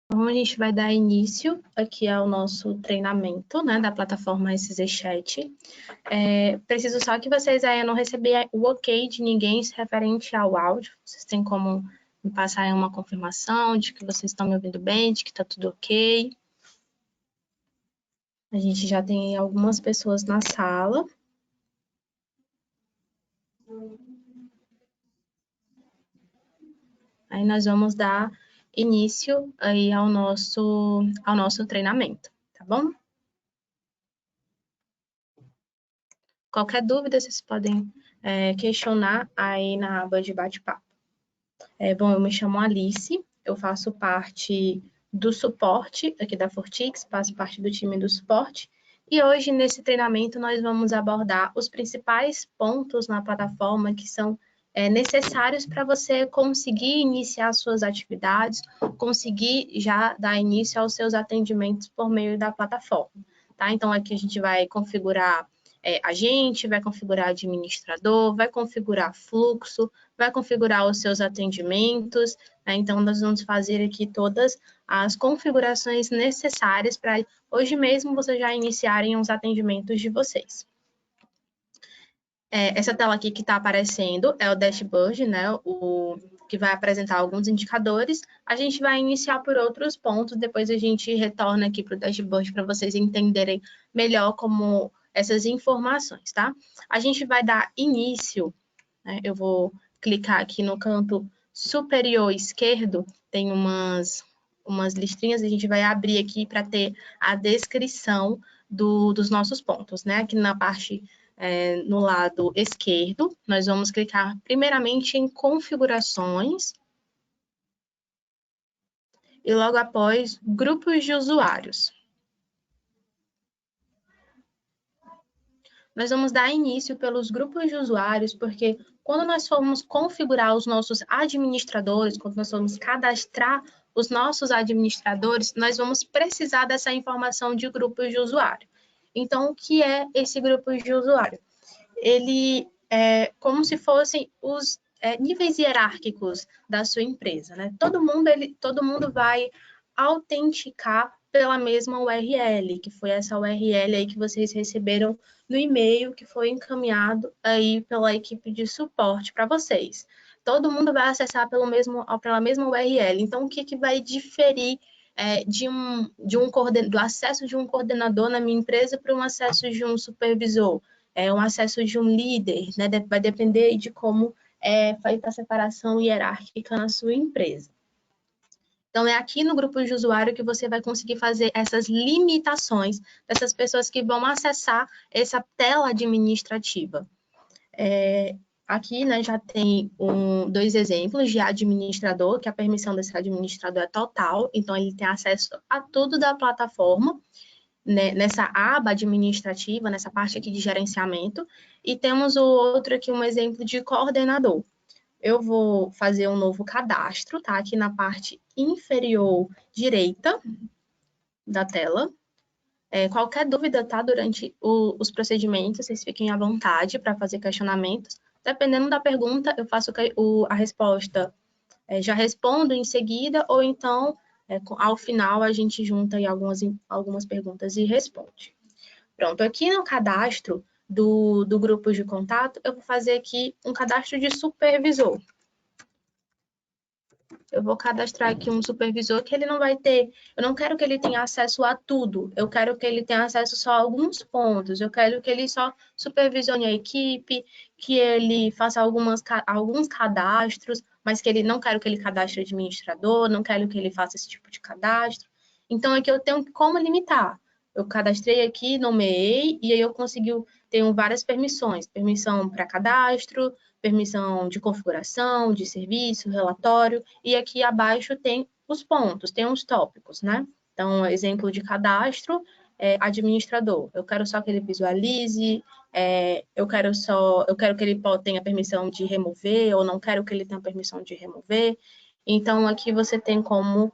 Então, a gente vai dar início aqui ao nosso treinamento, né, da plataforma SZ Chat. Preciso só que vocês aí não receber o ok de ninguém referente ao áudio. Vocês têm como me passar aí uma confirmação de que vocês estão me ouvindo bem, de que está tudo ok. A gente já tem algumas pessoas na sala. Aí nós vamos dar início aí ao nosso treinamento, tá bom? Qualquer dúvida, vocês podem questionar aí na aba de bate-papo. Bom, eu me chamo Alice, eu faço parte do suporte aqui da Fortix, faço parte do time do suporte, e hoje, nesse treinamento, nós vamos abordar os principais pontos na plataforma que são necessários para você conseguir iniciar suas atividades, conseguir já dar início aos seus atendimentos por meio da plataforma, tá? Então, aqui a gente vai configurar agente, vai configurar administrador, vai configurar fluxo, vai configurar os seus atendimentos, né? Então, nós vamos fazer aqui todas as configurações necessárias para hoje mesmo vocês já iniciarem os atendimentos de vocês. Essa tela aqui que está aparecendo é o dashboard, né? O que vai apresentar alguns indicadores. A gente vai iniciar por outros pontos, depois a gente retorna aqui para o dashboard para vocês entenderem melhor como essas informações, tá? A gente vai dar início, né? Eu vou clicar aqui no canto superior esquerdo, tem umas listrinhas, a gente vai abrir aqui para ter a descrição dos nossos pontos, né? Aqui na parte, no lado esquerdo, nós vamos clicar primeiramente em configurações e logo após grupos de usuários. Nós vamos dar início pelos grupos de usuários, porque quando nós formos configurar os nossos administradores, quando nós formos cadastrar os nossos administradores, nós vamos precisar dessa informação de grupos de usuário. Então, o que é esse grupo de usuário? Ele é como se fossem os níveis hierárquicos da sua empresa, né? Todo mundo vai autenticar pela mesma URL, que foi essa URL aí que vocês receberam no e-mail que foi encaminhado aí pela equipe de suporte para vocês. Todo mundo vai acessar pela mesma URL. Então, o que vai diferir do acesso de um coordenador na minha empresa para um acesso de um supervisor? Um acesso de um líder, né? Vai depender de como é feita a separação hierárquica na sua empresa. Então, é aqui no grupo de usuário que você vai conseguir fazer essas limitações dessas pessoas que vão acessar essa tela administrativa. Aqui, né, já tem dois exemplos de administrador, que a permissão desse administrador é total, então ele tem acesso a tudo da plataforma, né, nessa aba administrativa, nessa parte aqui de gerenciamento, e temos o outro aqui, um exemplo de coordenador. Eu vou fazer um novo cadastro, tá? Aqui na parte inferior direita da tela. Qualquer dúvida, tá? Durante os procedimentos, vocês fiquem à vontade para fazer questionamentos. Dependendo da pergunta, eu faço a resposta, já respondo em seguida, ou então, ao final, a gente junta aí algumas perguntas e responde. Pronto, aqui no cadastro do grupo de contato, eu vou fazer aqui um cadastro de supervisor. Eu vou cadastrar aqui um supervisor que ele não vai ter, eu não quero que ele tenha acesso a tudo, eu quero que ele tenha acesso só a alguns pontos, eu quero que ele só supervisione a equipe, que ele faça alguns cadastros, mas que ele não quero que ele cadastre administrador, não quero que ele faça esse tipo de cadastro. Então, aqui eu tenho como limitar. Eu cadastrei aqui, nomeei, e aí eu tenho várias permissões. Permissão para cadastro, permissão de configuração, de serviço, relatório, e aqui abaixo tem os pontos, tem os tópicos, né? Então, exemplo de cadastro, administrador. Eu quero só que ele visualize, eu quero que ele tenha permissão de remover, ou não quero que ele tenha permissão de remover. Então, aqui você tem como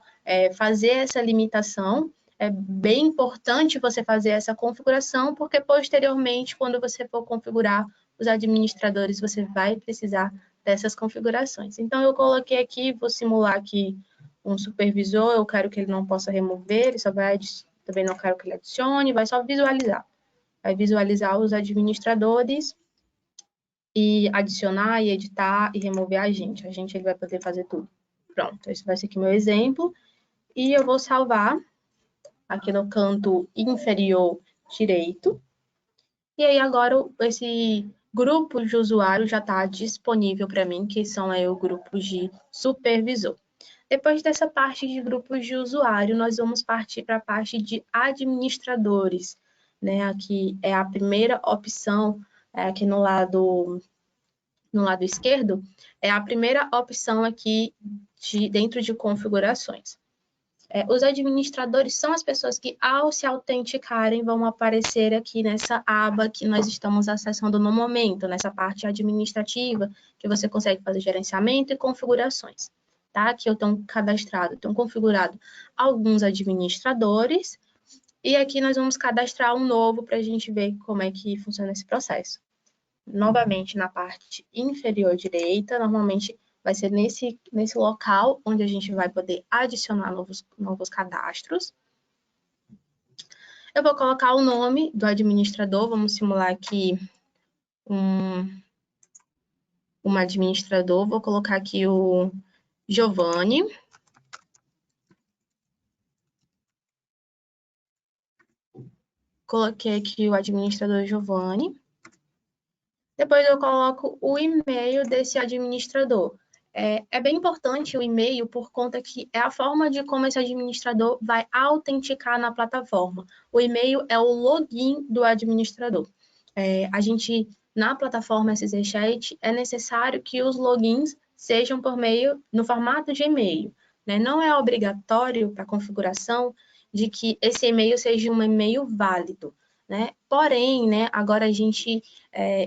fazer essa limitação. É bem importante você fazer essa configuração, porque posteriormente, quando você for configurar os administradores, você vai precisar dessas configurações. Então, eu coloquei aqui, vou simular aqui um supervisor, eu quero que ele não possa remover, ele só vai, também não quero que ele adicione, vai só visualizar. Vai visualizar os administradores e adicionar, e editar, e remover a gente. A gente ele vai poder fazer tudo. Pronto, esse vai ser aqui meu exemplo. E eu vou salvar aqui no canto inferior direito. E aí agora esse grupo de usuário já está disponível para mim, que são aí o grupo de supervisor. Depois dessa parte de grupos de usuário, nós vamos partir para a parte de administradores, né? Aqui é a primeira opção, aqui no lado esquerdo, é a primeira opção aqui dentro de configurações. Os administradores são as pessoas que, ao se autenticarem, vão aparecer aqui nessa aba que nós estamos acessando no momento, nessa parte administrativa, que você consegue fazer gerenciamento e configurações. Tá? Aqui eu tenho cadastrado, tenho configurado alguns administradores, e aqui nós vamos cadastrar um novo para a gente ver como é que funciona esse processo. Novamente, na parte inferior direita, normalmente vai ser nesse local onde a gente vai poder adicionar novos cadastros. Eu vou colocar o nome do administrador, vamos simular aqui um administrador, vou colocar aqui o Giovanni. Coloquei aqui o administrador Giovanni. Depois eu coloco o e-mail desse administrador. É bem importante o e-mail por conta que é a forma de como esse administrador vai autenticar na plataforma. O e-mail é o login do administrador. Na plataforma SZChat, é necessário que os logins sejam no formato de e-mail. Né? Não é obrigatório para a configuração de que esse e-mail seja um e-mail válido. Né? Porém, né, agora a gente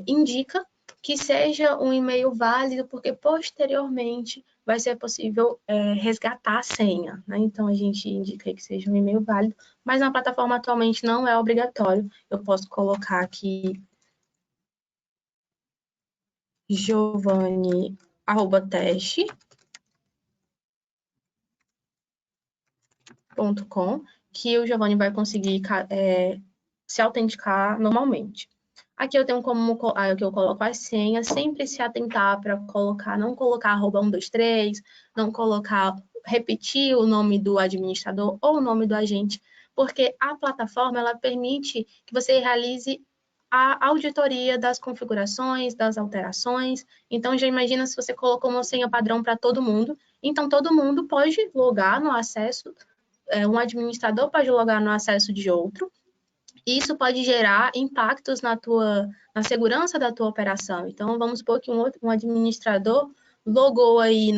indica que seja um e-mail válido, porque posteriormente vai ser possível resgatar a senha. Né? Então, a gente indica que seja um e-mail válido, mas na plataforma atualmente não é obrigatório. Eu posso colocar aqui giovanni@teste.com, que o Giovanni vai conseguir se autenticar normalmente. Aqui eu tenho que eu coloco a senha, sempre se atentar para não colocar @123, não repetir o nome do administrador ou o nome do agente, porque a plataforma ela permite que você realize a auditoria das configurações, das alterações. Então, já imagina se você colocou uma senha padrão para todo mundo, então todo mundo pode logar no acesso, um administrador pode logar no acesso de outro, isso pode gerar impactos na segurança da tua operação. Então, vamos supor que um administrador logou aí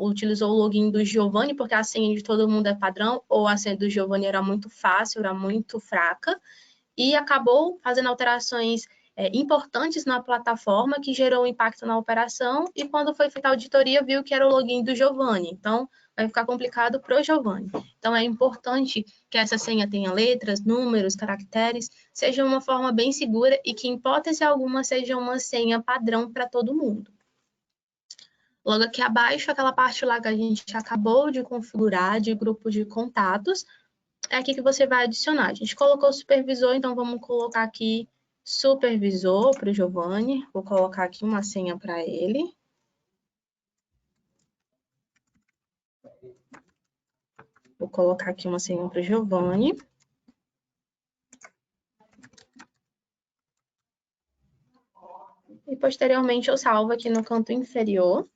utilizou o login do Giovanni, porque a senha de todo mundo é padrão, ou a senha do Giovanni era muito fácil, era muito fraca, e acabou fazendo alterações importantes na plataforma que gerou um impacto na operação, e quando foi feita a auditoria, viu que era o login do Giovanni. Então, vai ficar complicado para o Giovanni. Então, é importante que essa senha tenha letras, números, caracteres, seja uma forma bem segura e que, em hipótese alguma, seja uma senha padrão para todo mundo. Logo aqui abaixo, aquela parte lá que a gente acabou de configurar, de grupo de contatos, é aqui que você vai adicionar. A gente colocou supervisor, então vamos colocar aqui supervisor para o Giovanni. Vou colocar aqui uma senha para ele. Vou colocar aqui uma senha para o Giovanni. E posteriormente eu salvo aqui no canto inferior.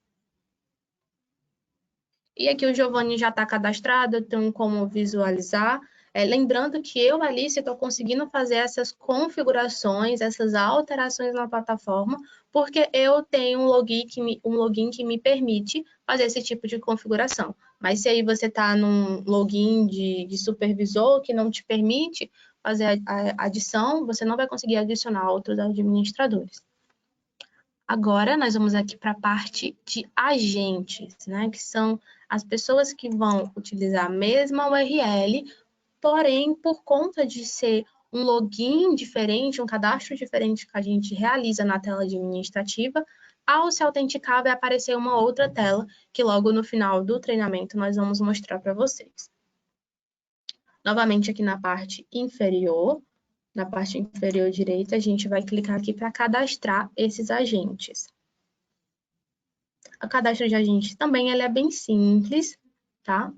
E aqui o Giovanni já está cadastrado, eu tenho como visualizar. Lembrando que eu, Alice, estou conseguindo fazer essas configurações, essas alterações na plataforma, porque eu tenho um login que me permite fazer esse tipo de configuração. Mas se aí você está num login de supervisor que não te permite fazer a adição, você não vai conseguir adicionar outros administradores. Agora, nós vamos aqui para a parte de agentes, né? Que são as pessoas que vão utilizar a mesma URL, porém, por conta de ser um login diferente, um cadastro diferente que a gente realiza na tela administrativa, Ao se autenticar, vai aparecer uma outra tela, que logo no final do treinamento nós vamos mostrar para vocês. Novamente aqui na parte inferior direita, a gente vai clicar aqui para cadastrar esses agentes. O cadastro de agente também ele é bem simples, tá?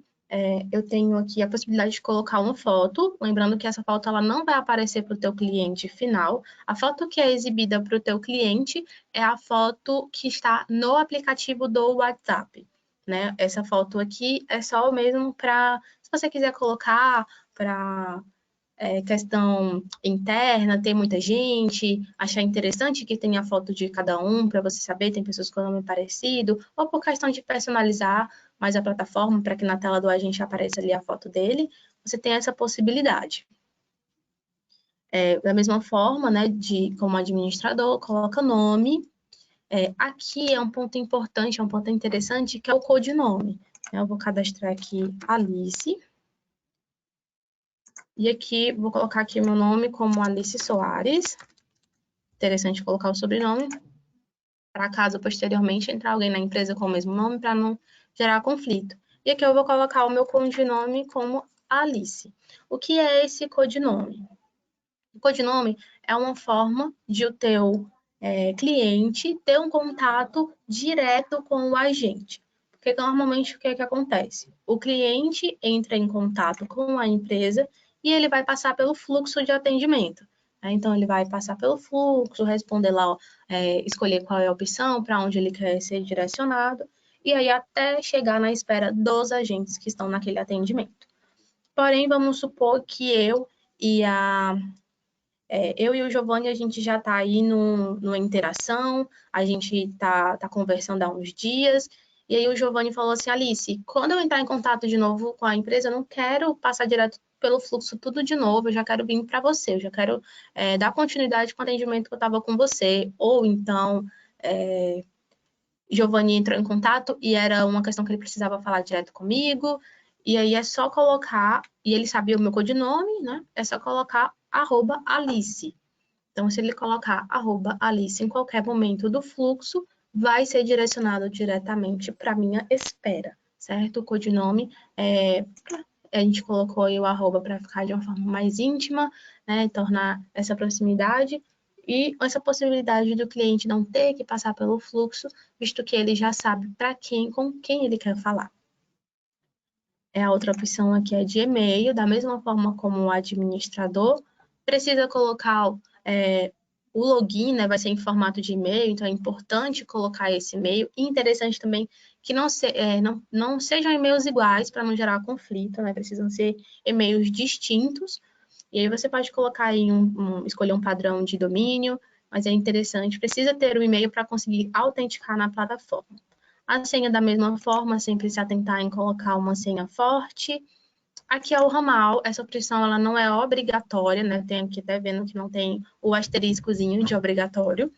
Eu tenho aqui a possibilidade de colocar uma foto, lembrando que essa foto ela não vai aparecer para o teu cliente final. A foto que é exibida para o teu cliente é a foto que está no aplicativo do WhatsApp, né? Essa foto aqui é só mesmo para, se você quiser colocar para questão interna, ter muita gente, achar interessante que tenha a foto de cada um para você saber, tem pessoas com nome parecido, ou por questão de personalizar mais a plataforma para que na tela do agente apareça ali a foto dele, você tem essa possibilidade. Da mesma forma, né, como administrador, coloca nome. Aqui é um ponto importante, é um ponto interessante, que é o codinome. Eu vou cadastrar aqui Alice. E aqui, vou colocar aqui meu nome como Alice Soares. Interessante colocar o sobrenome, para caso posteriormente entrar alguém na empresa com o mesmo nome, para não gerar conflito. E aqui eu vou colocar o meu codinome como Alice. O que é esse codinome? O codinome é uma forma de o teu cliente ter um contato direto com o agente. Porque normalmente o que acontece? O cliente entra em contato com a empresa e ele vai passar pelo fluxo de atendimento. Então, ele vai passar pelo fluxo, responder lá, escolher qual é a opção, para onde ele quer ser direcionado, e aí até chegar na espera dos agentes que estão naquele atendimento. Porém, vamos supor que eu e o Giovanni, a gente já está aí numa interação, a gente está conversando há uns dias, e aí o Giovanni falou assim, Alice, quando eu entrar em contato de novo com a empresa, eu não quero passar direto pelo fluxo tudo de novo, eu já quero vir para você, eu já quero dar continuidade com o atendimento que eu estava com você, ou então Giovanni entrou em contato e era uma questão que ele precisava falar direto comigo, e aí é só colocar, e ele sabia o meu codinome, né? É só colocar @Alice. Então, se ele colocar @Alice em qualquer momento do fluxo, vai ser direcionado diretamente para a minha espera, certo? O codinome, a gente colocou aí o arroba para ficar de uma forma mais íntima, né? Tornar essa proximidade e essa possibilidade do cliente não ter que passar pelo fluxo, visto que ele já sabe com quem ele quer falar. A outra opção aqui é de e-mail, da mesma forma como o administrador, precisa colocar o login, né, vai ser em formato de e-mail, então é importante colocar esse e-mail. E interessante também que não sejam e-mails iguais para não gerar conflito, né, precisam ser e-mails distintos. E aí você pode colocar aí escolher um padrão de domínio, mas é interessante, precisa ter o e-mail para conseguir autenticar na plataforma. A senha da mesma forma, sempre se atentar em colocar uma senha forte. Aqui é o ramal, essa opção ela não é obrigatória, né? Tem aqui até vendo que não tem o asteriscozinho de obrigatório.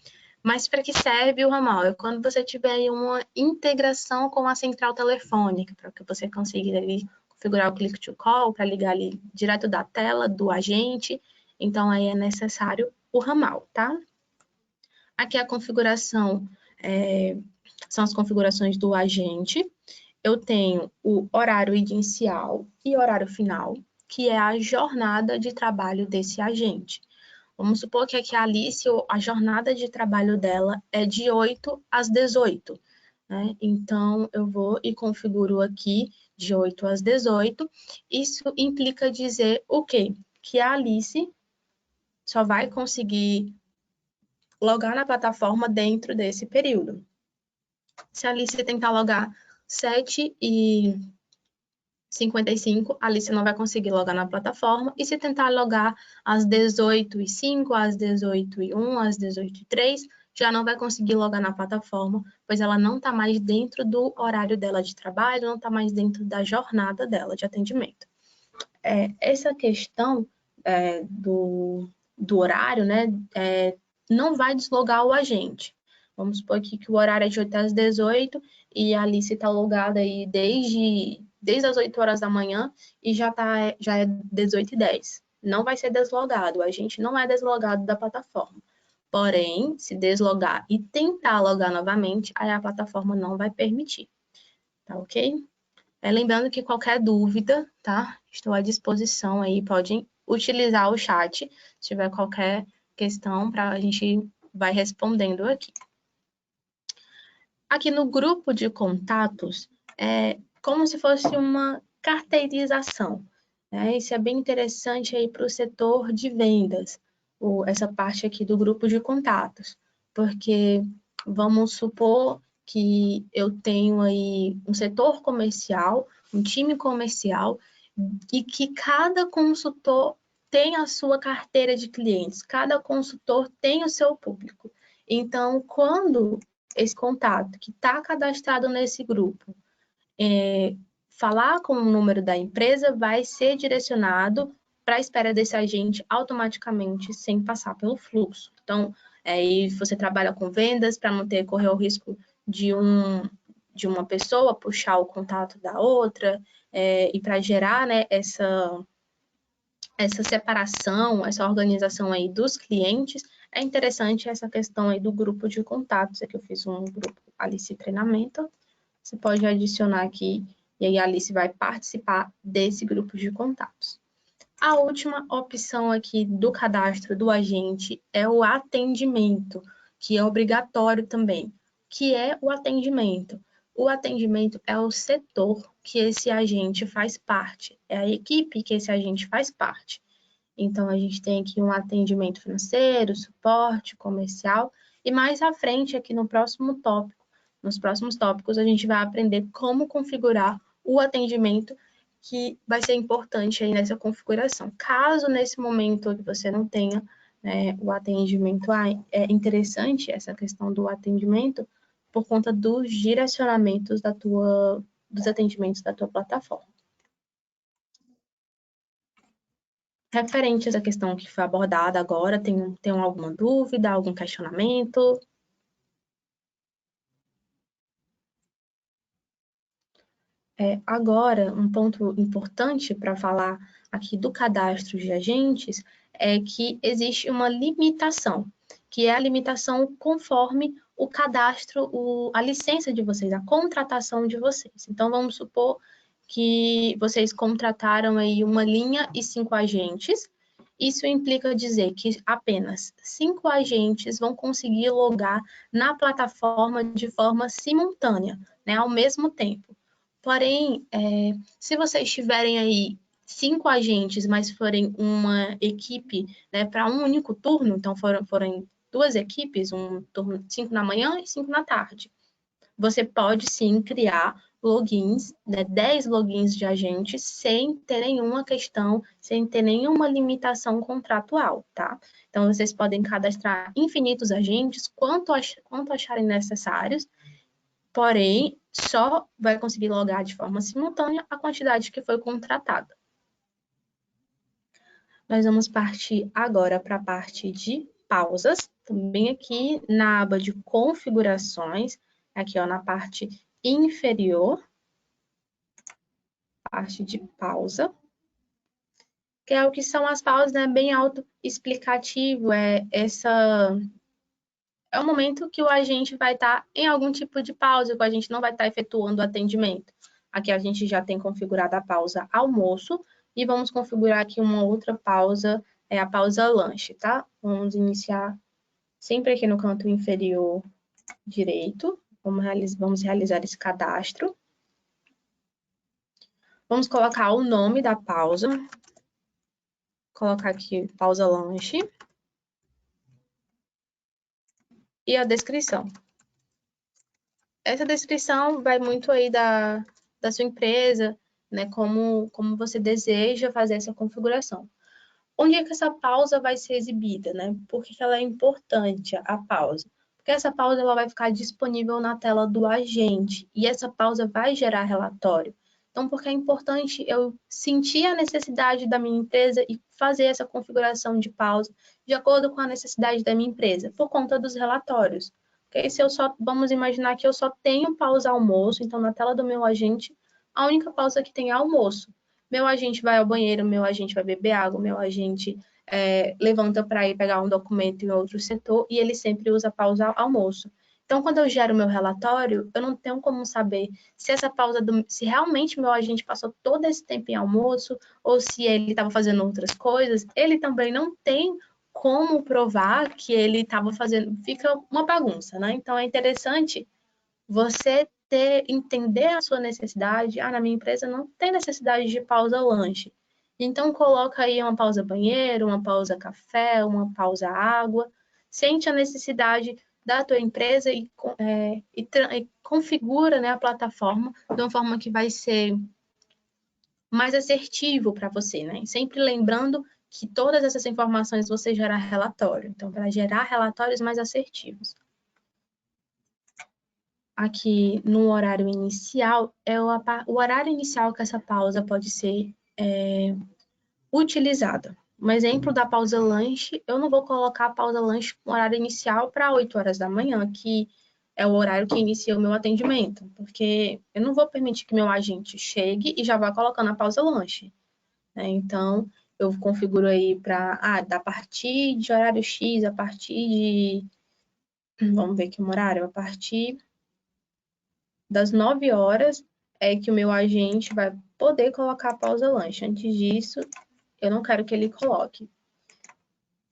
Mas para que serve o ramal? É quando você tiver uma integração com a central telefônica, para que você consiga ali configurar o click to call, para ligar ali direto da tela do agente. Então, aí é necessário o ramal, tá? Aqui a configuração são as configurações do agente. Eu tenho o horário inicial e horário final, que é a jornada de trabalho desse agente. Vamos supor que aqui a Alice, a jornada de trabalho dela é de 8 às 18, né? Então, eu vou e configuro aqui de 8 às 18. Isso implica dizer o quê? Que a Alice só vai conseguir logar na plataforma dentro desse período. Se a Alice tentar logar 7h55, a Alice não vai conseguir logar na plataforma. E se tentar logar às 18h05, às 18h01, às 18h03, já não vai conseguir logar na plataforma, pois ela não está mais dentro do horário dela de trabalho, não está mais dentro da jornada dela de atendimento. Essa questão do horário, né, não vai deslogar o agente. Vamos supor aqui que o horário é de 8 às 18 e a Alice está logada aí desde as 8 horas da manhã e já é 18h10. Não vai ser deslogado, a gente não é deslogado da plataforma. Porém, se deslogar e tentar logar novamente, aí a plataforma não vai permitir, tá ok? Lembrando que qualquer dúvida, tá? Estou à disposição aí, podem utilizar o chat, se tiver qualquer questão, a gente vai respondendo aqui. Aqui no grupo de contatos, é como se fosse uma carteirização, né? Isso é bem interessante aí para o setor de vendas, essa parte aqui do grupo de contatos, porque vamos supor que eu tenho aí um setor comercial, um time comercial, e que cada consultor tem a sua carteira de clientes, cada consultor tem o seu público. Então, quando esse contato que está cadastrado nesse grupo falar com o número da empresa, vai ser direcionado para a espera desse agente automaticamente, sem passar pelo fluxo. Então, aí você trabalha com vendas para não correr o risco de uma pessoa puxar o contato da outra, e para gerar, né, essa separação, essa organização aí dos clientes, é interessante essa questão aí do grupo de contatos. Aqui eu fiz um grupo Alice Treinamento, você pode adicionar aqui, e aí a Alice vai participar desse grupo de contatos. A última opção aqui do cadastro do agente é o atendimento, que é obrigatório também. O que é o atendimento? O atendimento é o setor que esse agente faz parte, é a equipe que esse agente faz parte. Então, a gente tem aqui um atendimento financeiro, suporte comercial, e mais à frente, aqui no próximo tópico, nos próximos tópicos, a gente vai aprender como configurar o atendimento, que vai ser importante aí nessa configuração. Caso nesse momento que você não tenha, né, o atendimento, é interessante essa questão do atendimento por conta dos direcionamentos dos atendimentos da tua plataforma. Referente a essa questão que foi abordada agora, tem alguma dúvida, algum questionamento? Agora, um ponto importante para falar aqui do cadastro de agentes é que existe uma limitação, que é a limitação conforme o cadastro, a licença de vocês, a contratação de vocês. Então, vamos supor que vocês contrataram aí uma linha e 5 agentes. Isso implica dizer que apenas 5 agentes vão conseguir logar na plataforma de forma simultânea, né, ao mesmo tempo. Porém, se vocês tiverem aí 5 agentes, mas forem uma equipe, né, para um único turno, então forem 2 equipes, um turno 5 na manhã e 5 na tarde, você pode sim criar logins, né, 10 logins de agentes, sem ter nenhuma questão, sem ter nenhuma limitação contratual, tá? Então, vocês podem cadastrar infinitos agentes, quanto acharem necessários, porém, só vai conseguir logar de forma simultânea a quantidade que foi contratada. Nós vamos partir agora para a parte de pausas, também aqui na aba de configurações, aqui ó, na parte inferior, parte de pausa, que é o que são as pausas, né, bem autoexplicativo, é o momento que o agente vai estar em algum tipo de pausa, que a gente não vai estar efetuando o atendimento. Aqui a gente já tem configurado a pausa almoço e vamos configurar aqui uma outra pausa, a pausa lanche, tá? Vamos iniciar sempre aqui no canto inferior direito. Vamos realizar esse cadastro. Vamos colocar o nome da pausa. Colocar aqui pausa lanche. E a descrição. Essa descrição vai muito aí da sua empresa, né? Como você deseja fazer essa configuração. Onde é que essa pausa vai ser exibida, né? Por que ela é importante, a pausa? Porque essa pausa ela vai ficar disponível na tela do agente e essa pausa vai gerar relatório. Então, porque é importante eu sentir a necessidade da minha empresa e fazer essa configuração de pausa de acordo com a necessidade da minha empresa, por conta dos relatórios. Porque se vamos imaginar que eu só tenho pausa almoço, então na tela do meu agente, a única pausa que tem é almoço. Meu agente vai ao banheiro, meu agente vai beber água, meu agente levanta para ir pegar um documento em outro setor e ele sempre usa pausa almoço. Então, quando eu gero meu relatório, eu não tenho como saber se essa pausa, se realmente meu agente passou todo esse tempo em almoço ou se ele estava fazendo outras coisas. Ele também não tem como provar que ele estava fazendo, fica uma bagunça, né? Então, é interessante você entender a sua necessidade. Na minha empresa não tem necessidade de pausa lanche. Então, coloca aí uma pausa banheiro, uma pausa café, uma pausa água. Sente a necessidade da tua empresa e configura, né, a plataforma de uma forma que vai ser mais assertivo para você, né? Sempre lembrando que todas essas informações você gerar relatório. Então, para gerar relatórios mais assertivos. Aqui no horário inicial, o horário inicial que essa pausa pode ser utilizada. Um exemplo da pausa lanche, eu não vou colocar a pausa lanche com horário inicial para 8 horas da manhã, que é o horário que inicia o meu atendimento, porque eu não vou permitir que meu agente chegue e já vá colocando a pausa lanche, né? Então, eu configuro aí para, a partir de horário X, a partir de, vamos ver aqui um horário, a partir das 9 horas é que o meu agente vai poder colocar a pausa lanche. Antes disso, eu não quero que ele coloque.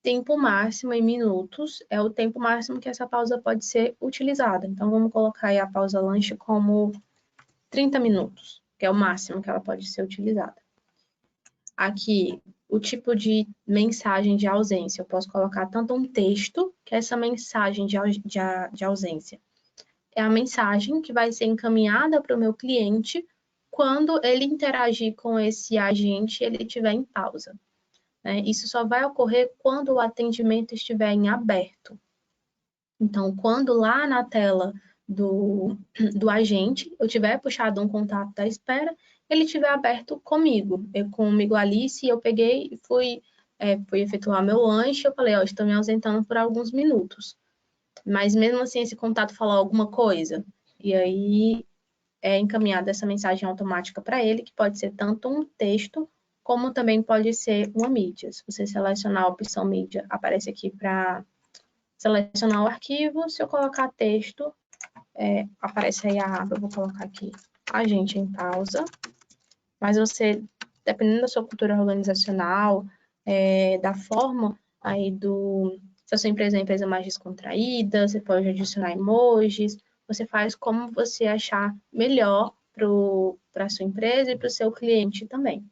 Tempo máximo em minutos é o tempo máximo que essa pausa pode ser utilizada. Então, vamos colocar aí a pausa lanche como 30 minutos, que é o máximo que ela pode ser utilizada. Aqui, o tipo de mensagem de ausência. Eu posso colocar tanto um texto, que é essa mensagem de ausência. É a mensagem que vai ser encaminhada para o meu cliente quando ele interagir com esse agente e ele estiver em pausa. Né? Isso só vai ocorrer quando o atendimento estiver em aberto. Então, quando lá na tela do agente eu tiver puxado um contato da espera, ele estiver aberto comigo. Comigo, Alice, eu peguei e fui efetuar meu lanche, eu falei, estou me ausentando por alguns minutos. Mas mesmo assim, esse contato falou alguma coisa. E aí é encaminhada essa mensagem automática para ele, que pode ser tanto um texto, como também pode ser uma mídia. Se você selecionar a opção mídia, aparece aqui para selecionar o arquivo. Se eu colocar texto, aparece aí a aba, eu vou colocar aqui agente em pausa. Mas você, dependendo da sua cultura organizacional, da forma aí se a sua empresa é uma empresa mais descontraída, você pode adicionar emojis, você faz como você achar melhor para a sua empresa e para o seu cliente também.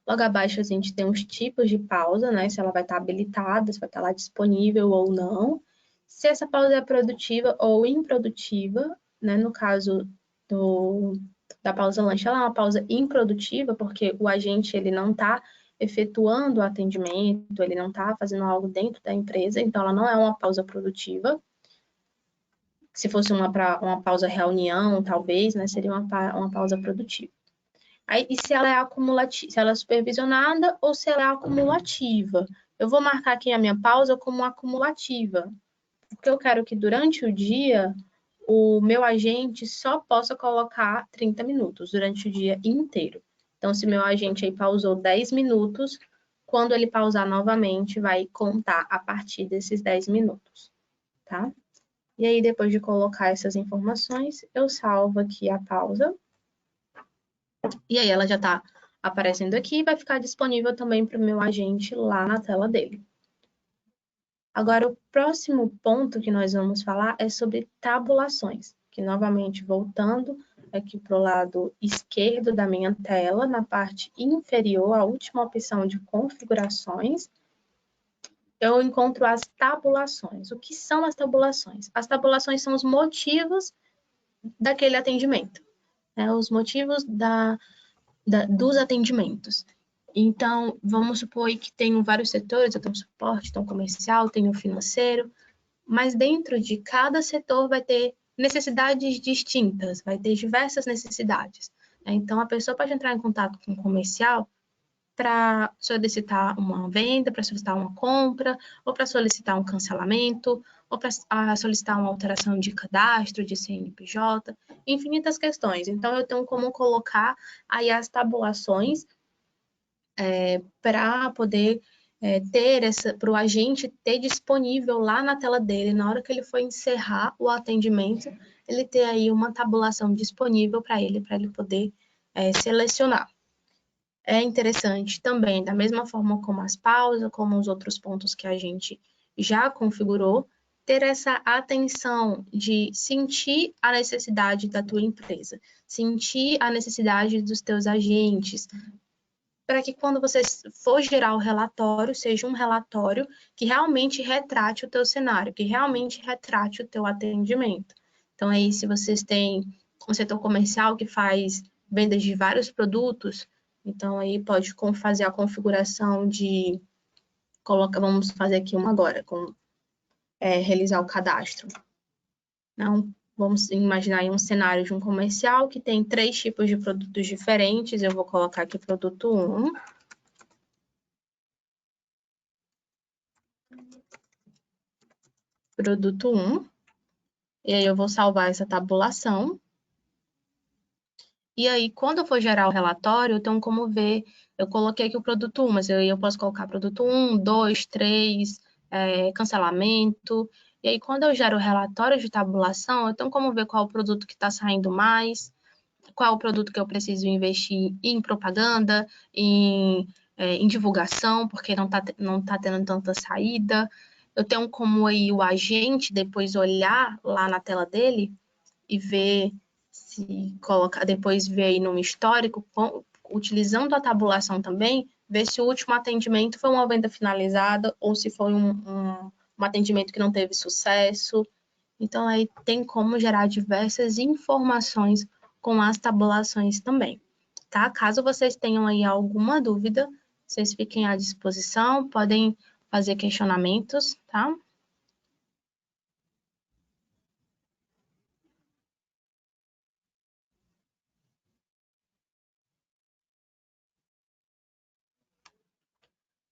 Logo abaixo a gente tem os tipos de pausa, né? Se ela vai estar habilitada, se vai estar lá disponível ou não. Se essa pausa é produtiva ou improdutiva, né? No caso da pausa lanche, ela é uma pausa improdutiva, porque o agente ele não está efetuando o atendimento, ele não está fazendo algo dentro da empresa, então ela não é uma pausa produtiva. Se fosse uma pausa reunião, talvez, né? Seria uma pausa produtiva. Aí, e se ela é acumulativa, se ela é supervisionada ou se ela é acumulativa. Eu vou marcar aqui a minha pausa como acumulativa, porque eu quero que durante o dia o meu agente só possa colocar 30 minutos durante o dia inteiro. Então, se meu agente aí pausou 10 minutos, quando ele pausar novamente, vai contar a partir desses 10 minutos, tá? E aí, depois de colocar essas informações, eu salvo aqui a pausa. E aí ela já está aparecendo aqui e vai ficar disponível também para o meu agente lá na tela dele. Agora, o próximo ponto que nós vamos falar é sobre tabulações, que novamente, voltando aqui para o lado esquerdo da minha tela, na parte inferior, a última opção de configurações, eu encontro as tabulações. O que são as tabulações? As tabulações são os motivos daquele atendimento, né? Os motivos dos atendimentos. Então, vamos supor que tenho vários setores, eu tenho suporte, tenho comercial, tenho financeiro, mas dentro de cada setor vai ter necessidades distintas, vai ter diversas necessidades. Então, a pessoa pode entrar em contato com o comercial para solicitar uma venda, para solicitar uma compra, ou para solicitar um cancelamento, ou para solicitar uma alteração de cadastro, de CNPJ, infinitas questões. Então, eu tenho como colocar aí as tabulações para poder para o agente ter disponível lá na tela dele, na hora que ele for encerrar o atendimento, ele ter aí uma tabulação disponível para ele poder selecionar. É interessante também, da mesma forma como as pausas, como os outros pontos que a gente já configurou, ter essa atenção de sentir a necessidade da tua empresa, sentir a necessidade dos teus agentes, para que quando você for gerar o relatório, seja um relatório que realmente retrate o teu cenário, que realmente retrate o teu atendimento. Então, aí, se vocês têm um setor comercial que faz vendas de vários produtos, então aí pode fazer a configuração de... Vamos fazer aqui uma agora, realizar o cadastro. Não, vamos imaginar aí um cenário de um comercial que tem 3 tipos de produtos diferentes. Eu vou colocar aqui produto 1. Produto 1. E aí eu vou salvar essa tabulação. E aí, quando eu for gerar o relatório, eu tenho como ver, eu coloquei aqui o produto 1, mas eu posso colocar produto 1, 2, 3, cancelamento. E aí, quando eu gero o relatório de tabulação, eu tenho como ver qual o produto que está saindo mais, qual o produto que eu preciso investir em propaganda, em divulgação, porque não tá tendo tanta saída. Eu tenho como aí o agente depois olhar lá na tela dele e ver se colocar, depois ver aí no histórico, utilizando a tabulação também, ver se o último atendimento foi uma venda finalizada ou se foi um atendimento que não teve sucesso. Então, aí tem como gerar diversas informações com as tabulações também, tá? Caso vocês tenham aí alguma dúvida, vocês fiquem à disposição, podem fazer questionamentos, tá?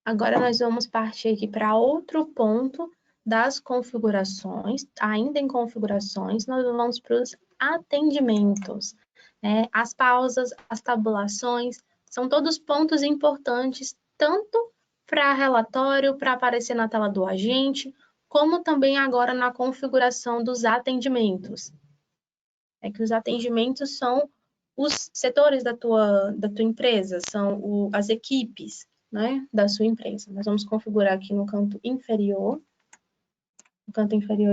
Agora nós vamos partir aqui para outro ponto das configurações. Ainda em configurações, nós vamos para os atendimentos, né? As pausas, as tabulações, são todos pontos importantes, tanto para relatório, para aparecer na tela do agente, como também agora na configuração dos atendimentos. É que os atendimentos são os setores da tua empresa, são as equipes, né, da sua empresa. Nós vamos configurar aqui no canto inferior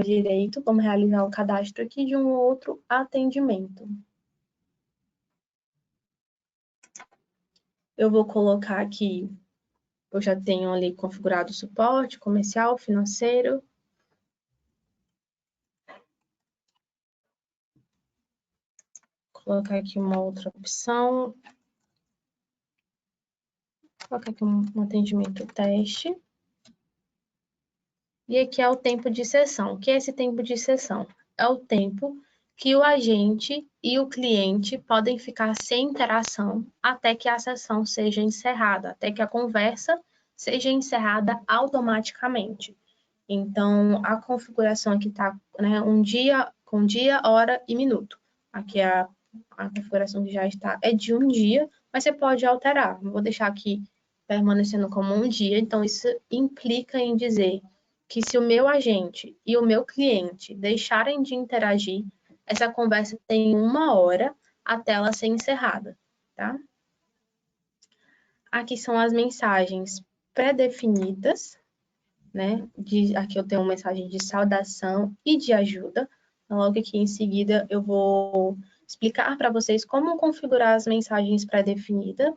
direito, vamos realizar o cadastro aqui de um outro atendimento. Eu vou colocar aqui, eu já tenho ali configurado o suporte comercial, financeiro. Vou colocar aqui uma outra opção. Vou colocar aqui um atendimento teste. E aqui é o tempo de sessão. O que é esse tempo de sessão? É o tempo que o agente e o cliente podem ficar sem interação até que a sessão seja encerrada, até que a conversa seja encerrada automaticamente. Então, a configuração aqui está, né, com dia, hora e minuto. Aqui a configuração que já está é de um dia, mas você pode alterar. Vou deixar aqui permanecendo como um dia, então isso implica em dizer que se o meu agente e o meu cliente deixarem de interagir, essa conversa tem 1 hora até ela ser encerrada, tá? Aqui são as mensagens pré-definidas, né? Aqui eu tenho uma mensagem de saudação e de ajuda. Logo aqui em seguida eu vou explicar para vocês como configurar as mensagens pré-definidas,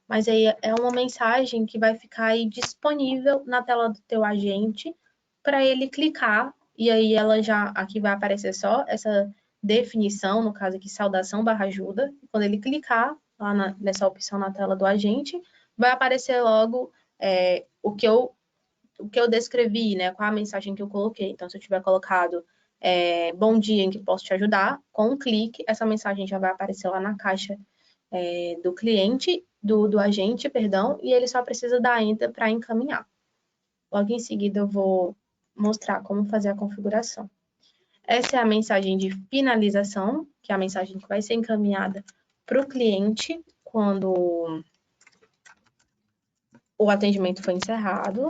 mas aí é uma mensagem que vai ficar aí disponível na tela do teu agente para ele clicar, e aí ela já, aqui vai aparecer só essa definição, no caso aqui, saudação / ajuda. Quando ele clicar lá nessa opção na tela do agente, vai aparecer logo o que eu descrevi, né? Qual a mensagem que eu coloquei. Então, se eu tiver colocado bom dia, em que posso te ajudar, com um clique, essa mensagem já vai aparecer lá na caixa do cliente, do agente, perdão, e ele só precisa dar enter para encaminhar. Logo em seguida, eu vou mostrar como fazer a configuração. Essa é a mensagem de finalização, que é a mensagem que vai ser encaminhada para o cliente quando o atendimento foi encerrado.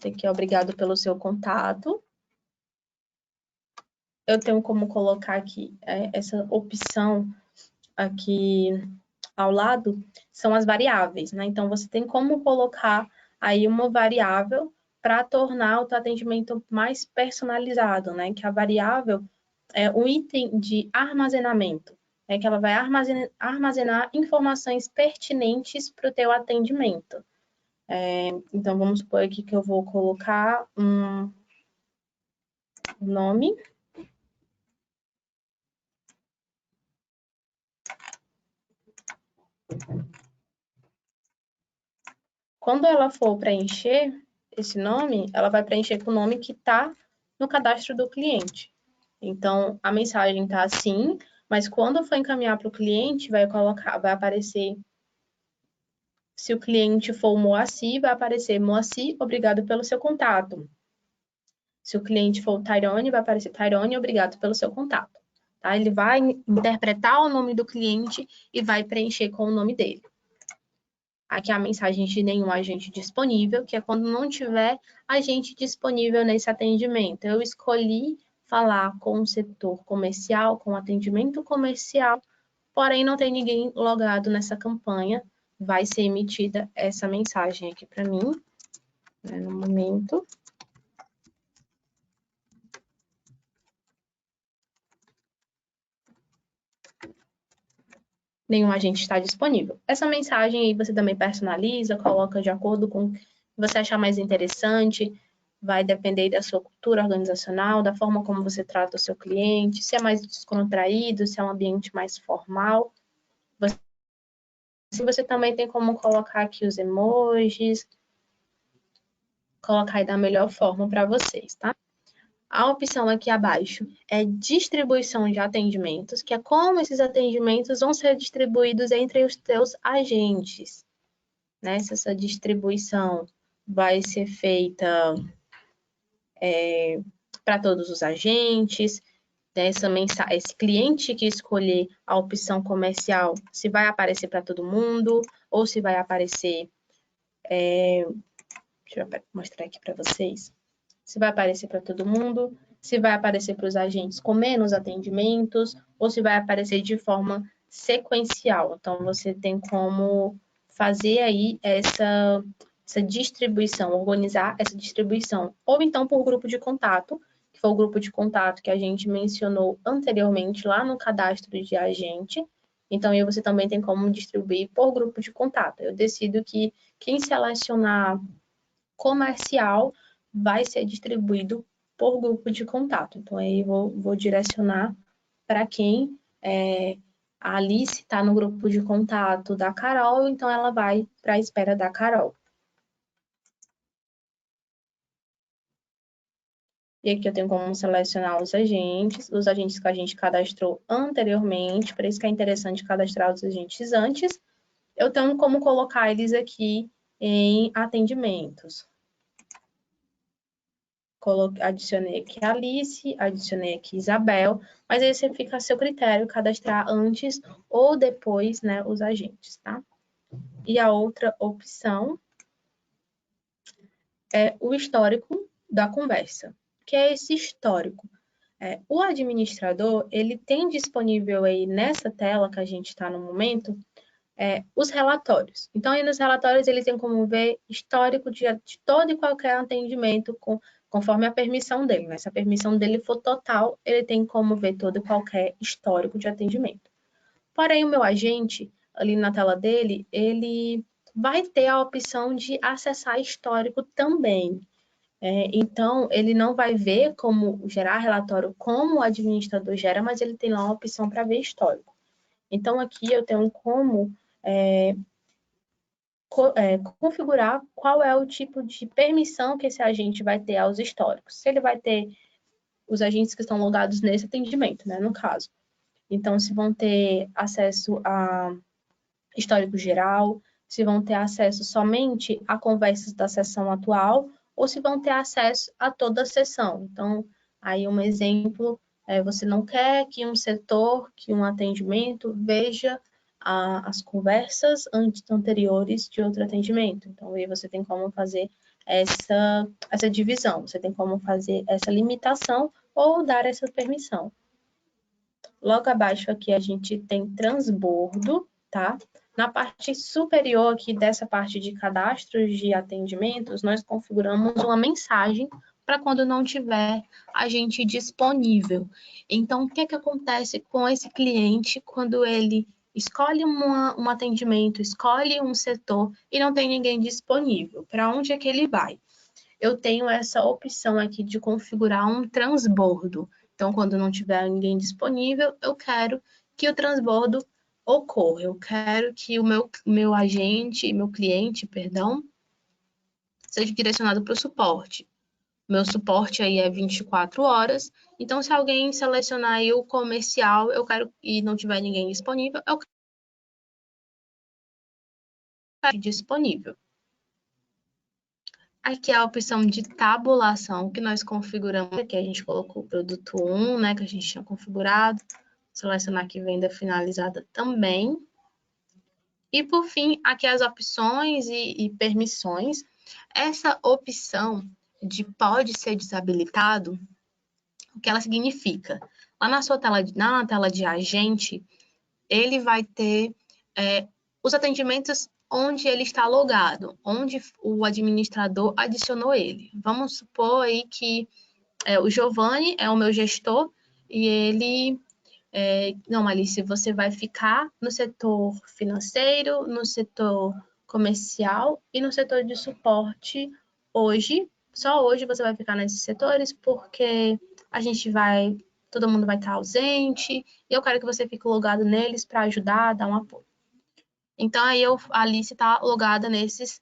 Tem que obrigado pelo seu contato. Eu tenho como colocar aqui essa opção aqui ao lado, são as variáveis, né? Então, você tem como colocar aí uma variável para tornar o teu atendimento mais personalizado, né? Que a variável é um item de armazenamento, né? Que ela vai armazenar informações pertinentes para o teu atendimento. Então, vamos supor aqui que eu vou colocar um nome. Quando ela for preencher esse nome, ela vai preencher com o nome que está no cadastro do cliente. Então, a mensagem está assim, mas quando for encaminhar para o cliente, vai aparecer, se o cliente for o Moacir, vai aparecer Moacir, obrigado pelo seu contato. Se o cliente for o Tyrone, vai aparecer Tyrone, obrigado pelo seu contato. Tá? Ele vai interpretar o nome do cliente e vai preencher com o nome dele. Aqui a mensagem de nenhum agente disponível, que é quando não tiver agente disponível nesse atendimento. Eu escolhi falar com o setor comercial, com atendimento comercial, porém não tem ninguém logado nessa campanha. Vai ser emitida essa mensagem aqui para mim, né, no momento. Nenhum agente está disponível. Essa mensagem aí você também personaliza, coloca de acordo com o que você achar mais interessante, vai depender da sua cultura organizacional, da forma como você trata o seu cliente, se é mais descontraído, se é um ambiente mais formal. Você também tem como colocar aqui os emojis, colocar aí da melhor forma para vocês, tá? A opção aqui abaixo é distribuição de atendimentos, que é como esses atendimentos vão ser distribuídos entre os teus agentes, né? Se essa distribuição vai ser feita para todos os agentes, né? Esse cliente que escolher a opção comercial, se vai aparecer para todo mundo, ou se vai aparecer... deixa eu mostrar aqui para vocês. Se vai aparecer para todo mundo, se vai aparecer para os agentes com menos atendimentos, ou se vai aparecer de forma sequencial. Então, você tem como fazer aí essa distribuição, organizar essa distribuição. Ou então por grupo de contato, que foi o grupo de contato que a gente mencionou anteriormente lá no cadastro de agente. Então, aí você também tem como distribuir por grupo de contato. Eu decido que quem selecionar comercial vai ser distribuído por grupo de contato. Então, aí vou direcionar para quem a Alice está no grupo de contato da Carol, então ela vai para a espera da Carol. E aqui eu tenho como selecionar os agentes que a gente cadastrou anteriormente, por isso que é interessante cadastrar os agentes antes. Eu tenho como colocar eles aqui em atendimentos. Adicionei aqui Alice, adicionei aqui Isabel, mas aí você fica a seu critério cadastrar antes ou depois, né, os agentes, tá? E a outra opção é o histórico da conversa. O que é esse histórico? O administrador, ele tem disponível aí nessa tela que a gente está no momento, os relatórios. Então, aí nos relatórios, ele tem como ver histórico de todo e qualquer atendimento conforme a permissão dele, né? Se a permissão dele for total, ele tem como ver todo e qualquer histórico de atendimento. Porém, o meu agente, ali na tela dele, ele vai ter a opção de acessar histórico também. Então, ele não vai ver como gerar relatório como o administrador gera, mas ele tem lá uma opção para ver histórico. Então, aqui eu tenho como configurar qual é o tipo de permissão que esse agente vai ter aos históricos. Se ele vai ter os agentes que estão logados nesse atendimento, né, no caso. Então, se vão ter acesso a histórico geral, se vão ter acesso somente a conversas da sessão atual, ou se vão ter acesso a toda a sessão. Então, aí um exemplo Você não quer que um setor, que um atendimento veja as conversas anteriores de outro atendimento. Então, aí você tem como fazer essa divisão, você tem como fazer essa limitação ou dar essa permissão. Logo abaixo aqui a gente tem transbordo, tá? Na parte superior aqui dessa parte de cadastros de atendimentos, nós configuramos uma mensagem para quando não tiver agente disponível. Então, o que acontece com esse cliente quando ele escolhe um atendimento, escolhe um setor e não tem ninguém disponível? Para onde é que ele vai? Eu tenho essa opção aqui de configurar um transbordo. Então, quando não tiver ninguém disponível, eu quero que o transbordo ocorra. Eu quero que o meu agente, meu cliente, perdão, seja direcionado para o suporte. Meu suporte aí é 24 horas. Então, se alguém selecionar aí o comercial, eu quero e não tiver ninguém disponível, eu quero disponível. Aqui é a opção de tabulação que nós configuramos. Aqui a gente colocou o produto 1, né, que a gente tinha configurado. Selecionar aqui venda finalizada também. E, por fim, aqui as opções e permissões. Essa opção de pode ser desabilitado, o que ela significa? Lá na sua tela, na tela de agente, ele vai ter os atendimentos onde ele está logado, onde o administrador adicionou ele. Vamos supor aí que o Giovanni é o meu gestor e ele... não, Alice, você vai ficar no setor financeiro, no setor comercial e no setor de suporte hoje. Só hoje você vai ficar nesses setores porque todo mundo vai estar ausente e eu quero que você fique logado neles para ajudar, dar um apoio. Então, aí a Alice está logada nesses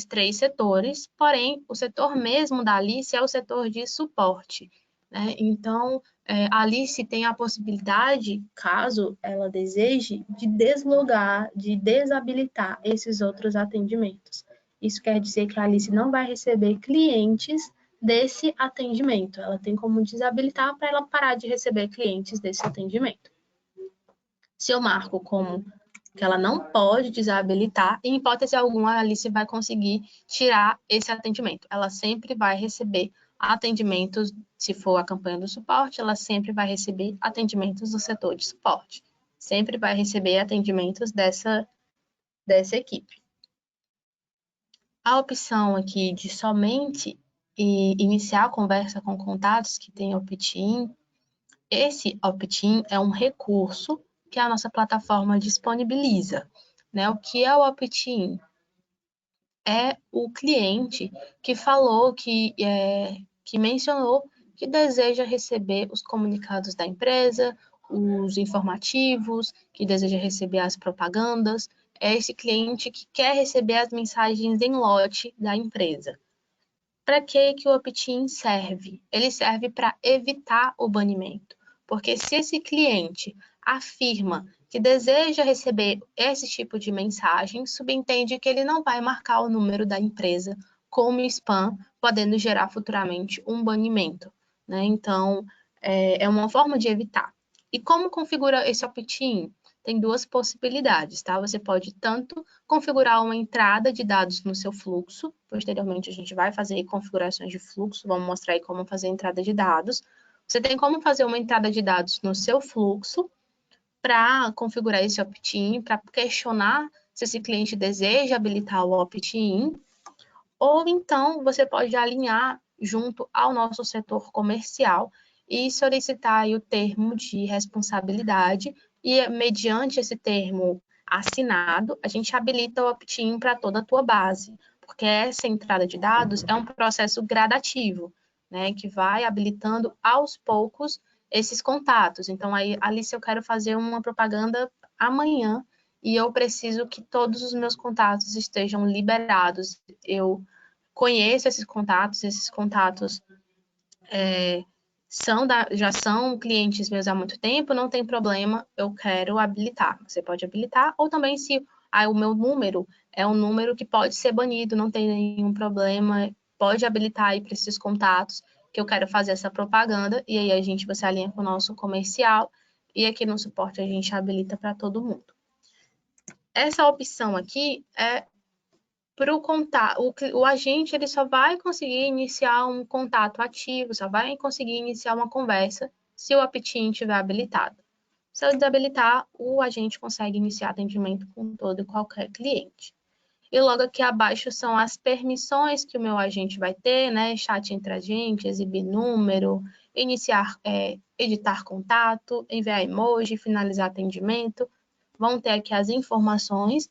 3 setores, porém, o setor mesmo da Alice é o setor de suporte, né? Então, a Alice tem a possibilidade, caso ela deseje, de deslogar, de desabilitar esses outros atendimentos. Isso quer dizer que a Alice não vai receber clientes desse atendimento. Ela tem como desabilitar para ela parar de receber clientes desse atendimento. Se eu marco como que ela não pode desabilitar, em hipótese alguma, a Alice vai conseguir tirar esse atendimento. Ela sempre vai receber atendimentos, se for a campanha do suporte, ela sempre vai receber atendimentos do setor de suporte. Sempre vai receber atendimentos dessa equipe. A opção aqui de somente iniciar a conversa com contatos que tem opt-in, esse opt-in é um recurso que a nossa plataforma disponibiliza, né? O que é o opt-in? É o cliente que falou, que mencionou que deseja receber os comunicados da empresa, os informativos, que deseja receber as propagandas. É esse cliente que quer receber as mensagens em lote da empresa. Para que o opt-in serve? Ele serve para evitar o banimento. Porque se esse cliente afirma que deseja receber esse tipo de mensagem, subentende que ele não vai marcar o número da empresa como spam, podendo gerar futuramente um banimento, né? Então, é uma forma de evitar. E como configura esse opt-in? Tem 2 possibilidades, tá? Você pode tanto configurar uma entrada de dados no seu fluxo, posteriormente a gente vai fazer configurações de fluxo, vamos mostrar aí como fazer entrada de dados. Você tem como fazer uma entrada de dados no seu fluxo para configurar esse opt-in, para questionar se esse cliente deseja habilitar o opt-in, ou então você pode alinhar junto ao nosso setor comercial e solicitar aí o termo de responsabilidade e, mediante esse termo assinado, a gente habilita o opt-in para toda a tua base, porque essa entrada de dados é um processo gradativo, né, que vai habilitando aos poucos esses contatos. Então, aí, Alice, eu quero fazer uma propaganda amanhã e eu preciso que todos os meus contatos estejam liberados. Eu conheço esses contatos já são clientes meus há muito tempo, não tem problema, eu quero habilitar. Você pode habilitar, ou também se o meu número é um número que pode ser banido, não tem nenhum problema, pode habilitar aí para esses contatos. que eu quero fazer essa propaganda, e aí você alinha com o nosso comercial, e aqui no suporte a gente habilita para todo mundo. Essa opção aqui é para o contato, o agente ele só vai conseguir iniciar um contato ativo, só vai conseguir iniciar uma conversa se o opt-in estiver habilitado. Se eu desabilitar, o agente consegue iniciar atendimento com todo e qualquer cliente. E logo aqui abaixo são as permissões que o meu agente vai ter, né? Chat entre agentes, exibir número, iniciar, editar contato, enviar emoji, finalizar atendimento. Vão ter aqui as informações,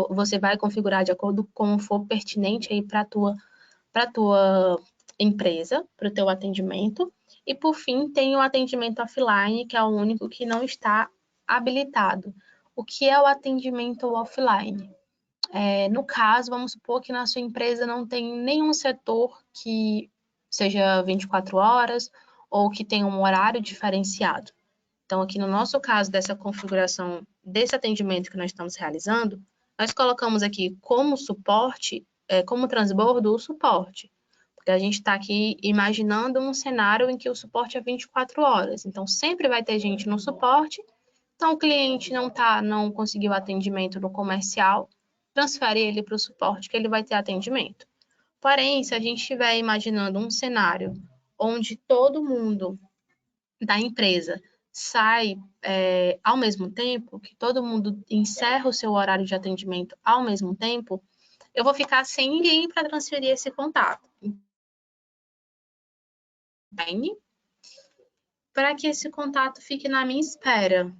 você vai configurar de acordo com como for pertinente aí para a tua empresa, para o teu atendimento. E, por fim, tem o atendimento offline, que é o único que não está habilitado. O que é o atendimento offline? No caso, vamos supor que na sua empresa não tem nenhum setor que seja 24 horas ou que tenha um horário diferenciado. Então, aqui no nosso caso dessa configuração desse atendimento que nós estamos realizando, nós colocamos aqui como suporte, como transbordo, o suporte. Porque a gente está aqui imaginando um cenário em que o suporte é 24 horas. Então, sempre vai ter gente no suporte. Então, o cliente não conseguiu atendimento no comercial, transfere ele para o suporte, que ele vai ter atendimento. Porém, se a gente estiver imaginando um cenário onde todo mundo da empresa sai ao mesmo tempo, que todo mundo encerra o seu horário de atendimento ao mesmo tempo, eu vou ficar sem ninguém para transferir esse contato. Para que esse contato fique na minha espera.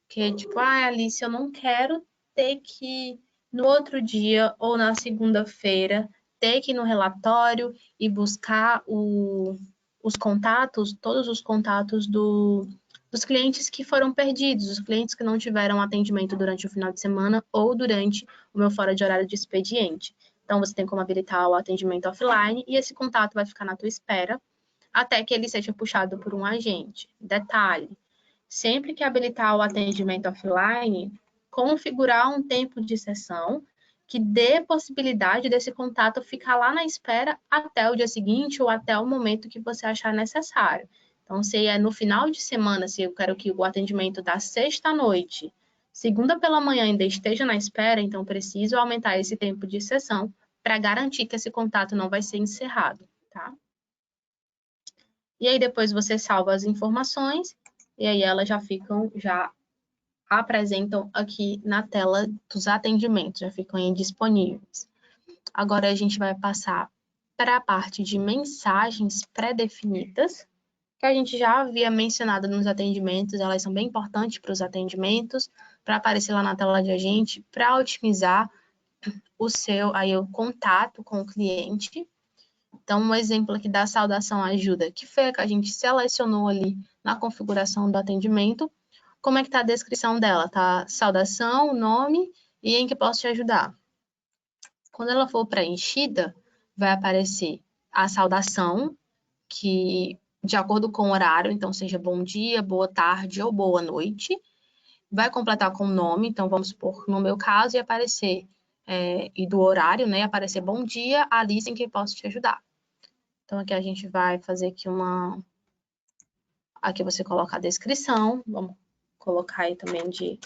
Que tipo, Alice, eu não quero ter que, no outro dia ou na segunda-feira, ter que ir no relatório e buscar os contatos, todos os contatos dos clientes que foram perdidos, os clientes que não tiveram atendimento durante o final de semana ou durante o meu fora de horário de expediente. Então, você tem como habilitar o atendimento offline e esse contato vai ficar na tua espera até que ele seja puxado por um agente. Detalhe, sempre que habilitar o atendimento offline, configurar um tempo de sessão que dê possibilidade desse contato ficar lá na espera até o dia seguinte ou até o momento que você achar necessário. Então, se é no final de semana, se eu quero que o atendimento da sexta à noite, segunda pela manhã ainda esteja na espera, então preciso aumentar esse tempo de sessão para garantir que esse contato não vai ser encerrado, tá? E aí depois você salva as informações e aí elas já apresentam aqui na tela dos atendimentos, já ficam disponíveis. Agora a gente vai passar para a parte de mensagens pré-definidas, que a gente já havia mencionado nos atendimentos, elas são bem importantes para os atendimentos, para aparecer lá na tela de agente, para otimizar o contato com o cliente. Então, um exemplo aqui da saudação ajuda, que foi a que a gente selecionou ali na configuração do atendimento. Como é que está a descrição dela? Tá saudação, nome e em que posso te ajudar. Quando ela for preenchida, vai aparecer a saudação, que de acordo com o horário, então seja bom dia, boa tarde ou boa noite. Vai completar com o nome, então vamos supor, no meu caso, ia aparecer, e do horário, né? Aparecer bom dia, Alice, em que posso te ajudar. Então, aqui a gente vai fazer aqui Aqui você coloca a descrição. Vamos colocar aí também de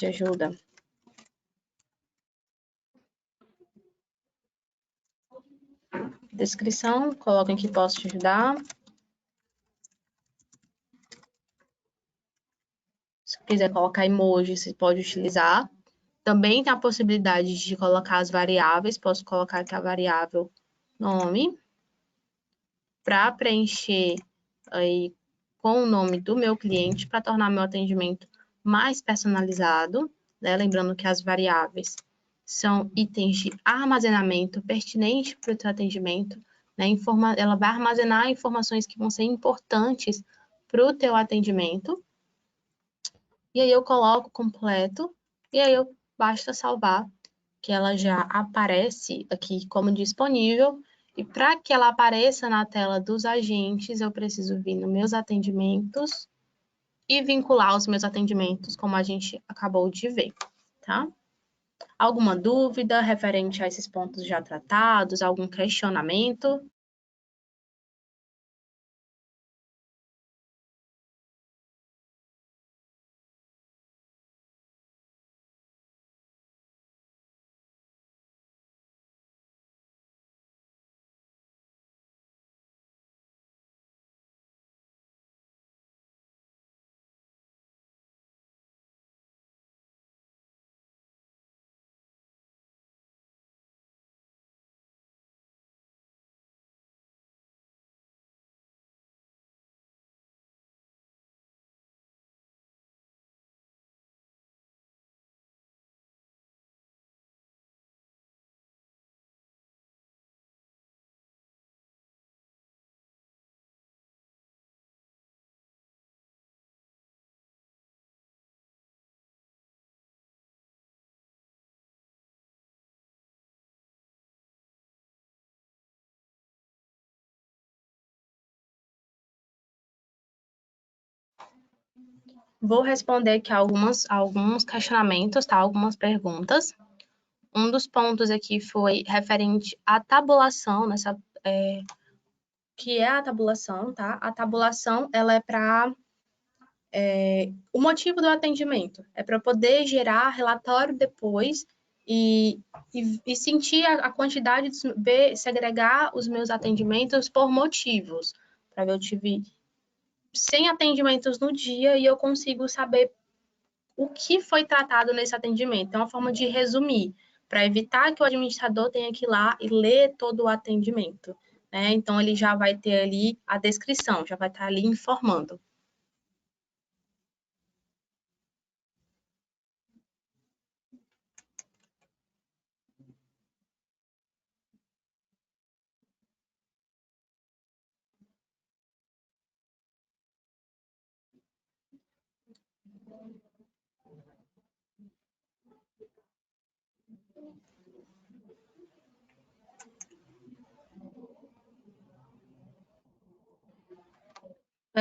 ajuda. Descrição, coloca em que posso te ajudar. Se quiser colocar emoji, você pode utilizar. Também tem a possibilidade de colocar as variáveis. Posso colocar aqui a variável nome. Para preencher aí com o nome do meu cliente, para tornar meu atendimento mais personalizado, né? Lembrando que as variáveis são itens de armazenamento pertinente para o teu atendimento, né? Ela vai armazenar informações que vão ser importantes para o teu atendimento. E aí eu coloco completo, e aí basta salvar, que ela já aparece aqui como disponível. E para que ela apareça na tela dos agentes, eu preciso vir nos meus atendimentos e vincular os meus atendimentos, como a gente acabou de ver, tá? Alguma dúvida referente a esses pontos já tratados? Algum questionamento? Vou responder aqui alguns questionamentos, tá? Algumas perguntas. Um dos pontos aqui foi referente à tabulação, que é a tabulação, tá? A tabulação, ela é para... o motivo do atendimento é para poder gerar relatório depois e sentir a quantidade, segregar os meus atendimentos por motivos. Para ver, eu tive 100 atendimentos no dia e eu consigo saber o que foi tratado nesse atendimento. É uma forma de resumir, para evitar que o administrador tenha que ir lá e ler todo o atendimento, né? Então, ele já vai ter ali a descrição, já vai estar ali informando.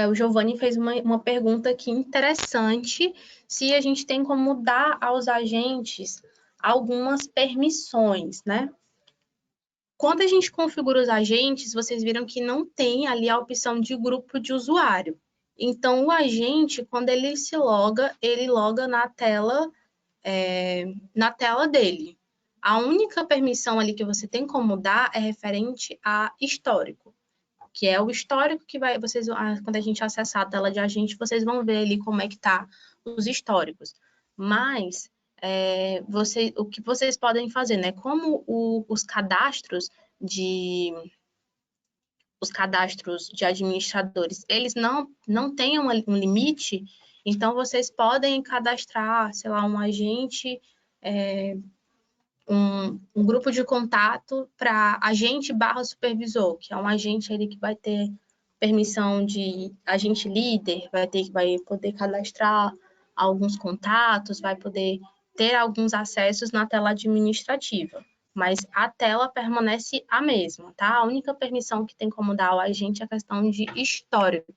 O Giovanni fez uma pergunta aqui interessante, se a gente tem como dar aos agentes algumas permissões, né? Quando a gente configura os agentes, vocês viram que não tem ali a opção de grupo de usuário. Então, o agente, quando ele loga na tela dele. A única permissão ali que você tem como dar é referente a histórico, que é o histórico que vai, quando a gente acessar a tela de agente, vocês vão ver ali como é que tá os históricos. Mas o que vocês podem fazer, né? Como os cadastros de administradores, eles não têm um limite, então vocês podem cadastrar, sei lá, um agente, um grupo de contato para agente barra supervisor, que é um agente ali que vai ter permissão de agente líder, vai poder cadastrar alguns contatos, vai poder ter alguns acessos na tela administrativa. Mas a tela permanece a mesma, tá? A única permissão que tem como dar ao agente é a questão de histórico.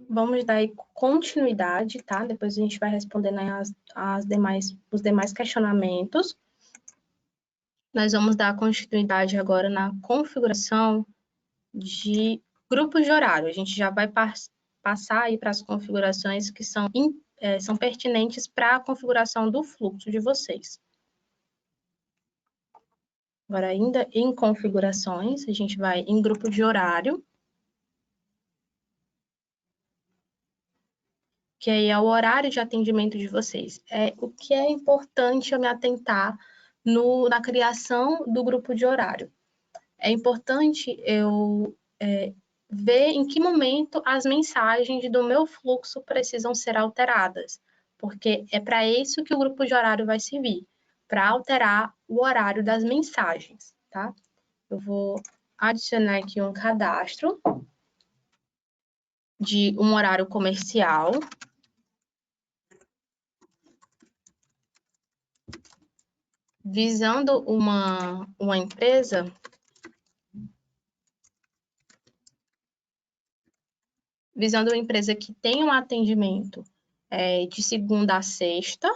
Vamos dar aí continuidade, tá? Depois a gente vai respondendo aí os demais questionamentos. Nós vamos dar continuidade agora na configuração de grupos de horário. A gente já vai passar aí para as configurações que são pertinentes para a configuração do fluxo de vocês. Agora, ainda em configurações, a gente vai em grupo de horário, que aí é o horário de atendimento de vocês. O que é importante eu me atentar na criação do grupo de horário. É importante eu ver em que momento as mensagens do meu fluxo precisam ser alteradas, porque é para isso que o grupo de horário vai servir, para alterar o horário das mensagens, tá? Eu vou adicionar aqui um cadastro de um horário comercial. visando uma empresa que tem um atendimento de segunda a sexta,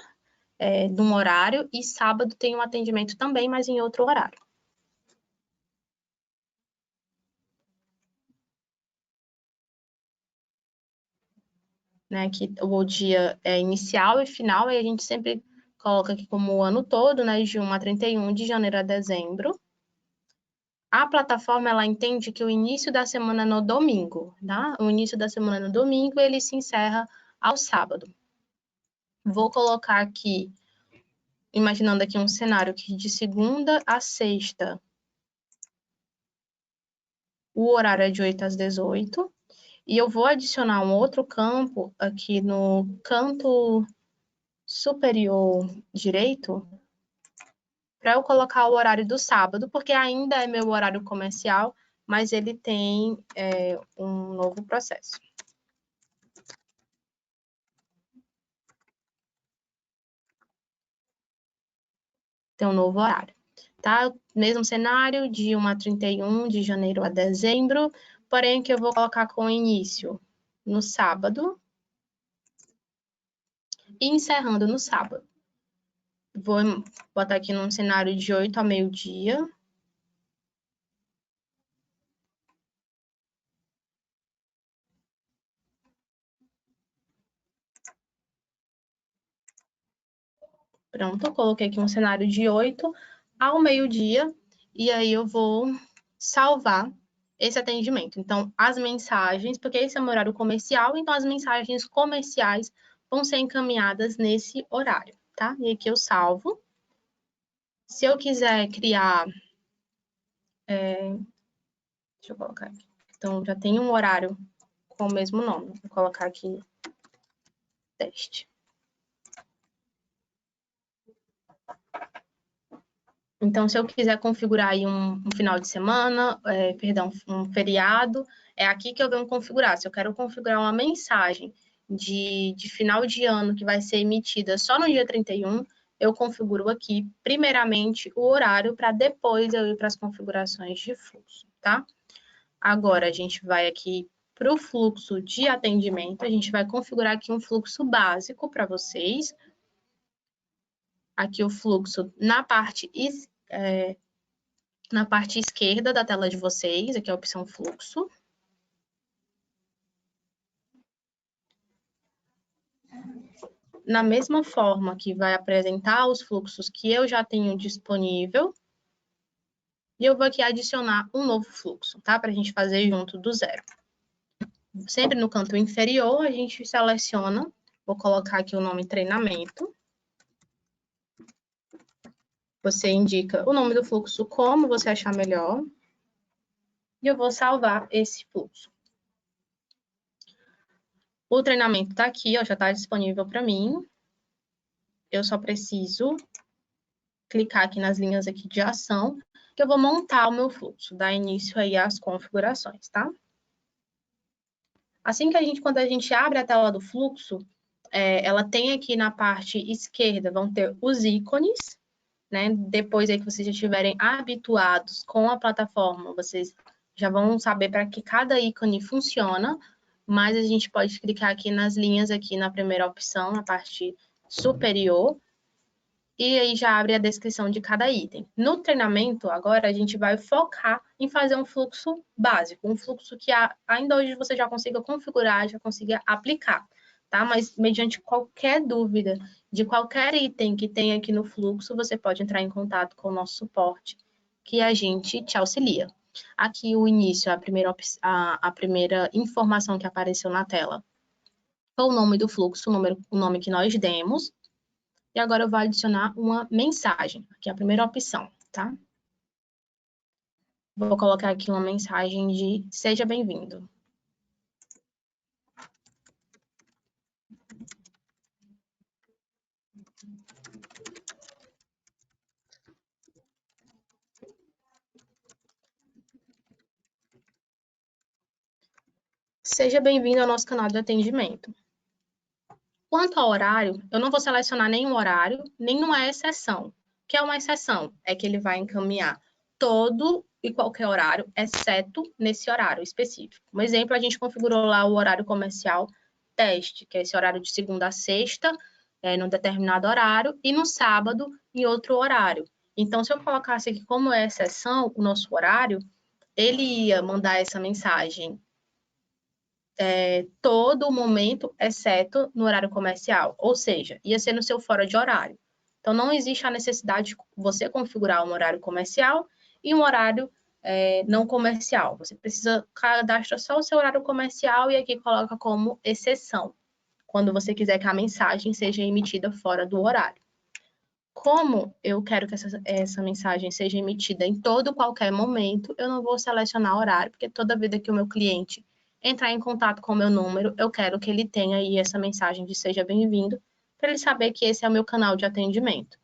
num horário, e sábado tem um atendimento também, mas em outro horário. Né, que o dia inicial e final, e a gente sempre coloca aqui como o ano todo, né, de 1 a 31 de janeiro a dezembro. A plataforma, ela entende que o início da semana é no domingo, tá? O início da semana no domingo, ele se encerra ao sábado. Vou colocar aqui, imaginando aqui um cenário que de segunda a sexta, o horário é de 8 às 18, e eu vou adicionar um outro campo aqui no canto superior direito, para eu colocar o horário do sábado, porque ainda é meu horário comercial, mas ele tem um novo processo. Tem um novo horário, tá? Mesmo cenário, de 1 a 31, de janeiro a dezembro, porém que eu vou colocar com início no sábado e encerrando no sábado. Vou botar aqui num cenário de 8 a meio-dia. Pronto, eu coloquei aqui um cenário de 8 ao meio-dia, e aí eu vou salvar esse atendimento. Então, as mensagens, porque esse é o meu horário comercial, então as mensagens comerciais vão ser encaminhadas nesse horário, tá? E aqui eu salvo. Se eu quiser criar... deixa eu colocar aqui. Então, já tem um horário com o mesmo nome. Vou colocar aqui teste. Então, se eu quiser configurar aí um final de semana, perdão, um feriado, é aqui que eu venho configurar. Se eu quero configurar uma mensagem de final de ano que vai ser emitida só no dia 31, eu configuro aqui, primeiramente, o horário para depois eu ir para as configurações de fluxo, tá? Agora, a gente vai aqui para o fluxo de atendimento, a gente vai configurar aqui um fluxo básico para vocês. Aqui o fluxo na parte esquerda da tela de vocês, aqui é a opção fluxo. Na mesma forma que vai apresentar os fluxos que eu já tenho disponível, e eu vou aqui adicionar um novo fluxo, tá? Para a gente fazer junto do zero. Sempre no canto inferior, a gente seleciona, vou colocar aqui o nome treinamento. Você indica o nome do fluxo como você achar melhor. E eu vou salvar esse fluxo. O treinamento está aqui, ó, já está disponível para mim. Eu só preciso clicar aqui nas linhas aqui de ação, que eu vou montar o meu fluxo, dar início aí às configurações, tá? Assim que quando a gente abre a tela do fluxo, ela tem aqui na parte esquerda, vão ter os ícones, né? Depois aí que vocês já estiverem habituados com a plataforma, vocês já vão saber para que cada ícone funciona, mas a gente pode clicar aqui nas linhas aqui na primeira opção, na parte superior, e aí já abre a descrição de cada item. No treinamento, agora, a gente vai focar em fazer um fluxo básico, um fluxo que ainda hoje você já consiga configurar, já consiga aplicar, tá? Mas, mediante qualquer dúvida de qualquer item que tem aqui no fluxo, você pode entrar em contato com o nosso suporte, que a gente te auxilia. Aqui, o início, a primeira informação que apareceu na tela foi o nome do fluxo, o nome que nós demos. E agora eu vou adicionar uma mensagem, aqui é a primeira opção, tá? Vou colocar aqui uma mensagem de seja bem-vindo. Seja bem-vindo ao nosso canal de atendimento. Quanto ao horário, eu não vou selecionar nenhum horário, nenhuma exceção. que é uma exceção, é que ele vai encaminhar todo e qualquer horário, exceto nesse horário específico. Um exemplo, a gente configurou lá o horário comercial teste, que é esse horário de segunda a sexta, num determinado horário, e no sábado, em outro horário. Então, se eu colocasse aqui como é exceção o nosso horário, ele ia mandar essa mensagem todo momento, exceto no horário comercial. Ou seja, ia ser no seu fora de horário. Então, não existe a necessidade de você configurar um horário comercial e um horário não comercial. Você precisa cadastrar só o seu horário comercial e aqui coloca como exceção, quando você quiser que a mensagem seja emitida fora do horário. Como eu quero que essa mensagem seja emitida em todo qualquer momento, eu não vou selecionar horário, porque toda vida que o meu cliente entrar em contato com o meu número, eu quero que ele tenha aí essa mensagem de seja bem-vindo, para ele saber que esse é o meu canal de atendimento.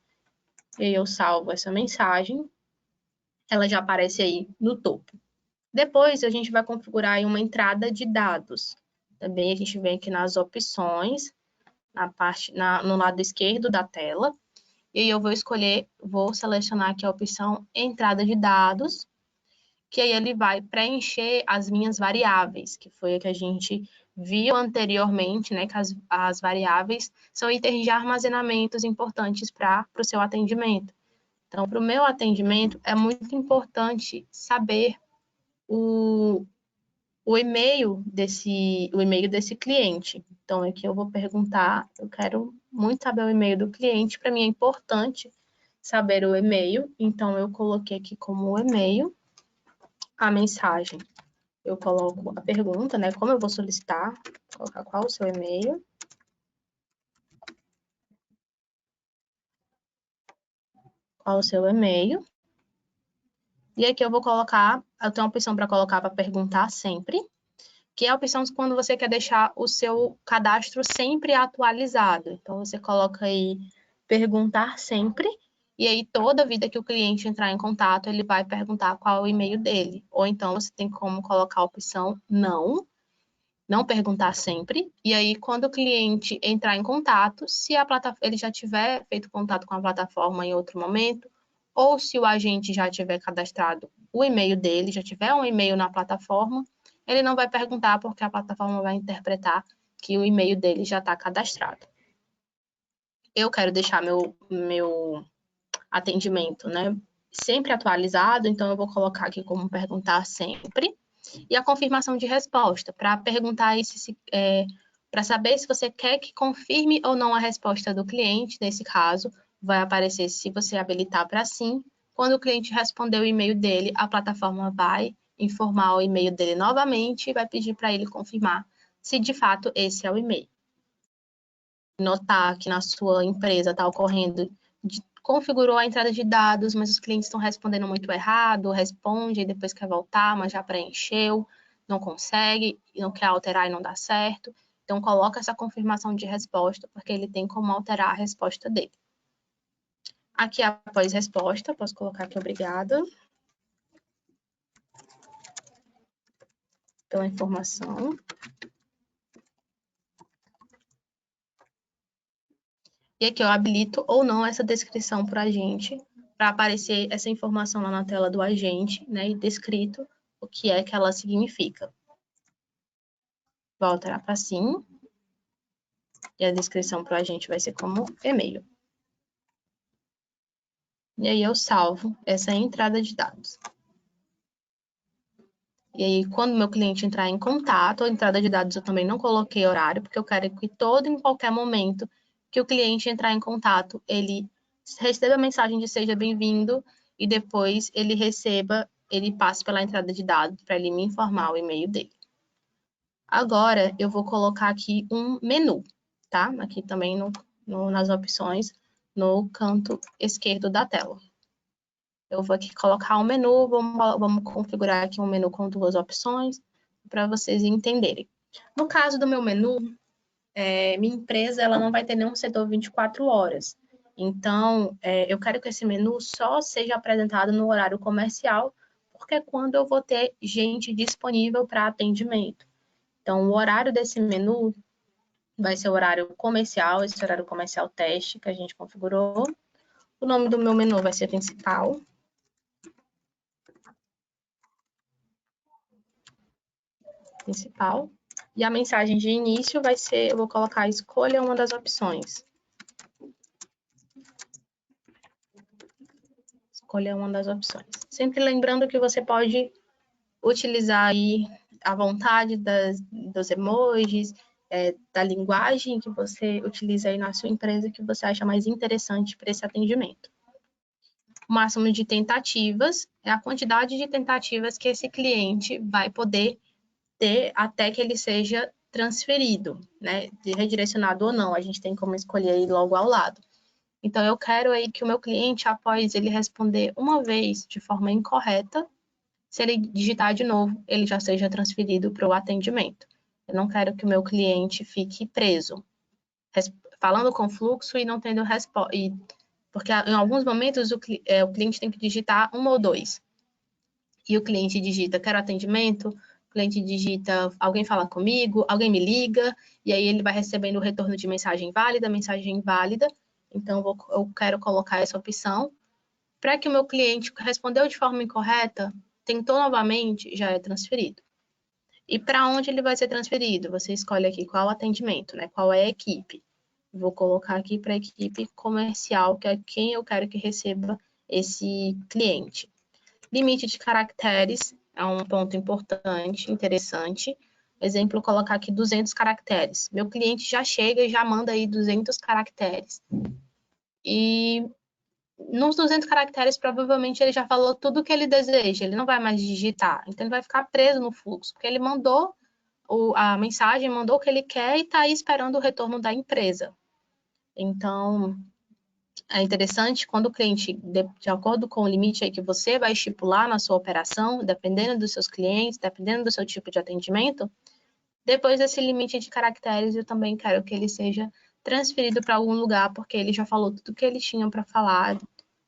E eu salvo essa mensagem, ela já aparece aí no topo. Depois, a gente vai configurar aí uma entrada de dados. Também a gente vem aqui nas opções, no lado esquerdo da tela, e aí eu vou selecionar aqui a opção entrada de dados, que aí ele vai preencher as minhas variáveis, que foi a que a gente viu anteriormente, né, que as variáveis são itens de armazenamentos importantes para o seu atendimento. Então, para o meu atendimento, é muito importante saber o e-mail desse cliente. Então, aqui eu vou perguntar, eu quero muito saber o e-mail do cliente, para mim é importante saber o e-mail, então eu coloquei aqui como e-mail a mensagem. Eu coloco a pergunta, né? Como eu vou solicitar, vou colocar qual o seu e-mail. Qual o seu e-mail. E aqui eu tenho uma opção para colocar para perguntar sempre, que é a opção quando você quer deixar o seu cadastro sempre atualizado. Então, você coloca aí perguntar sempre, e aí toda vida que o cliente entrar em contato, ele vai perguntar qual é o e-mail dele. Ou então, você tem como colocar a opção não perguntar sempre, e aí quando o cliente entrar em contato, se ele já tiver feito contato com a plataforma em outro momento, ou se o agente já tiver cadastrado o e-mail dele, já tiver um e-mail na plataforma, ele não vai perguntar porque a plataforma vai interpretar que o e-mail dele já está cadastrado. Eu quero deixar meu atendimento, né, sempre atualizado, então eu vou colocar aqui como perguntar sempre. E a confirmação de resposta, para perguntar para saber se você quer que confirme ou não a resposta do cliente, nesse caso, vai aparecer se você habilitar para sim. Quando o cliente responder o e-mail dele, a plataforma vai informar o e-mail dele novamente e vai pedir para ele confirmar se de fato esse é o e-mail. Notar que na sua empresa está ocorrendo, configurou a entrada de dados, mas os clientes estão respondendo muito errado, responde e depois quer voltar, mas já preencheu, não consegue, não quer alterar e não dá certo. Então, coloca essa confirmação de resposta, porque ele tem como alterar a resposta dele. Aqui, após resposta, posso colocar aqui obrigada pela informação. E aqui eu habilito ou não essa descrição para a gente, para aparecer essa informação lá na tela do agente, né, e descrito o que é que ela significa. Vou alterar para sim, e a descrição para o agente vai ser como e-mail. E aí eu salvo essa entrada de dados. E aí, quando meu cliente entrar em contato, a entrada de dados eu também não coloquei horário, porque eu quero que todo em qualquer momento que o cliente entrar em contato, ele receba a mensagem de seja bem-vindo e depois ele passe pela entrada de dados para ele me informar o e-mail dele. Agora, eu vou colocar aqui um menu, tá? Aqui também nas opções, no canto esquerdo da tela. Eu vou aqui colocar um menu, vamos configurar aqui um menu com duas opções, para vocês entenderem. No caso do meu menu, minha empresa ela não vai ter nenhum setor 24 horas. Então, eu quero que esse menu só seja apresentado no horário comercial, porque é quando eu vou ter gente disponível para atendimento. Então, o horário desse menu vai ser o horário comercial, esse horário comercial teste que a gente configurou. O nome do meu menu vai ser principal. Principal. E a mensagem de início vai ser, eu vou colocar escolha uma das opções. Escolha uma das opções. Sempre lembrando que você pode utilizar aí à vontade dos emojis, da linguagem que você utiliza aí na sua empresa que você acha mais interessante para esse atendimento. O máximo de tentativas é a quantidade de tentativas que esse cliente vai poder ter até que ele seja transferido, né? Redirecionado ou não, a gente tem como escolher aí logo ao lado. Então, eu quero aí que o meu cliente, após ele responder uma vez de forma incorreta, se ele digitar de novo, ele já seja transferido para o atendimento. Eu não quero que o meu cliente fique preso, falando com fluxo e não tendo resposta. Porque em alguns momentos o cliente tem que digitar 1 ou 2. E o cliente digita, quero atendimento, o cliente digita, alguém fala comigo, alguém me liga, e aí ele vai recebendo o retorno de mensagem válida, mensagem inválida. Então, eu quero colocar essa opção para que o meu cliente respondeu de forma incorreta, tentou novamente, já é transferido. E para onde ele vai ser transferido? Você escolhe aqui qual atendimento, né? Qual é a equipe. Vou colocar aqui para a equipe comercial, que é quem eu quero que receba esse cliente. Limite de caracteres é um ponto importante, interessante. Exemplo, colocar aqui 200 caracteres. Meu cliente já chega e já manda aí 200 caracteres. E nos 200 caracteres, provavelmente ele já falou tudo o que ele deseja, ele não vai mais digitar. Então, ele vai ficar preso no fluxo, porque ele mandou a mensagem, mandou o que ele quer e está aí esperando o retorno da empresa. Então, é interessante quando o cliente, de acordo com o limite aí que você vai estipular na sua operação, dependendo dos seus clientes, dependendo do seu tipo de atendimento, depois desse limite de caracteres, eu também quero que ele seja transferido para algum lugar, porque ele já falou tudo que ele tinha para falar,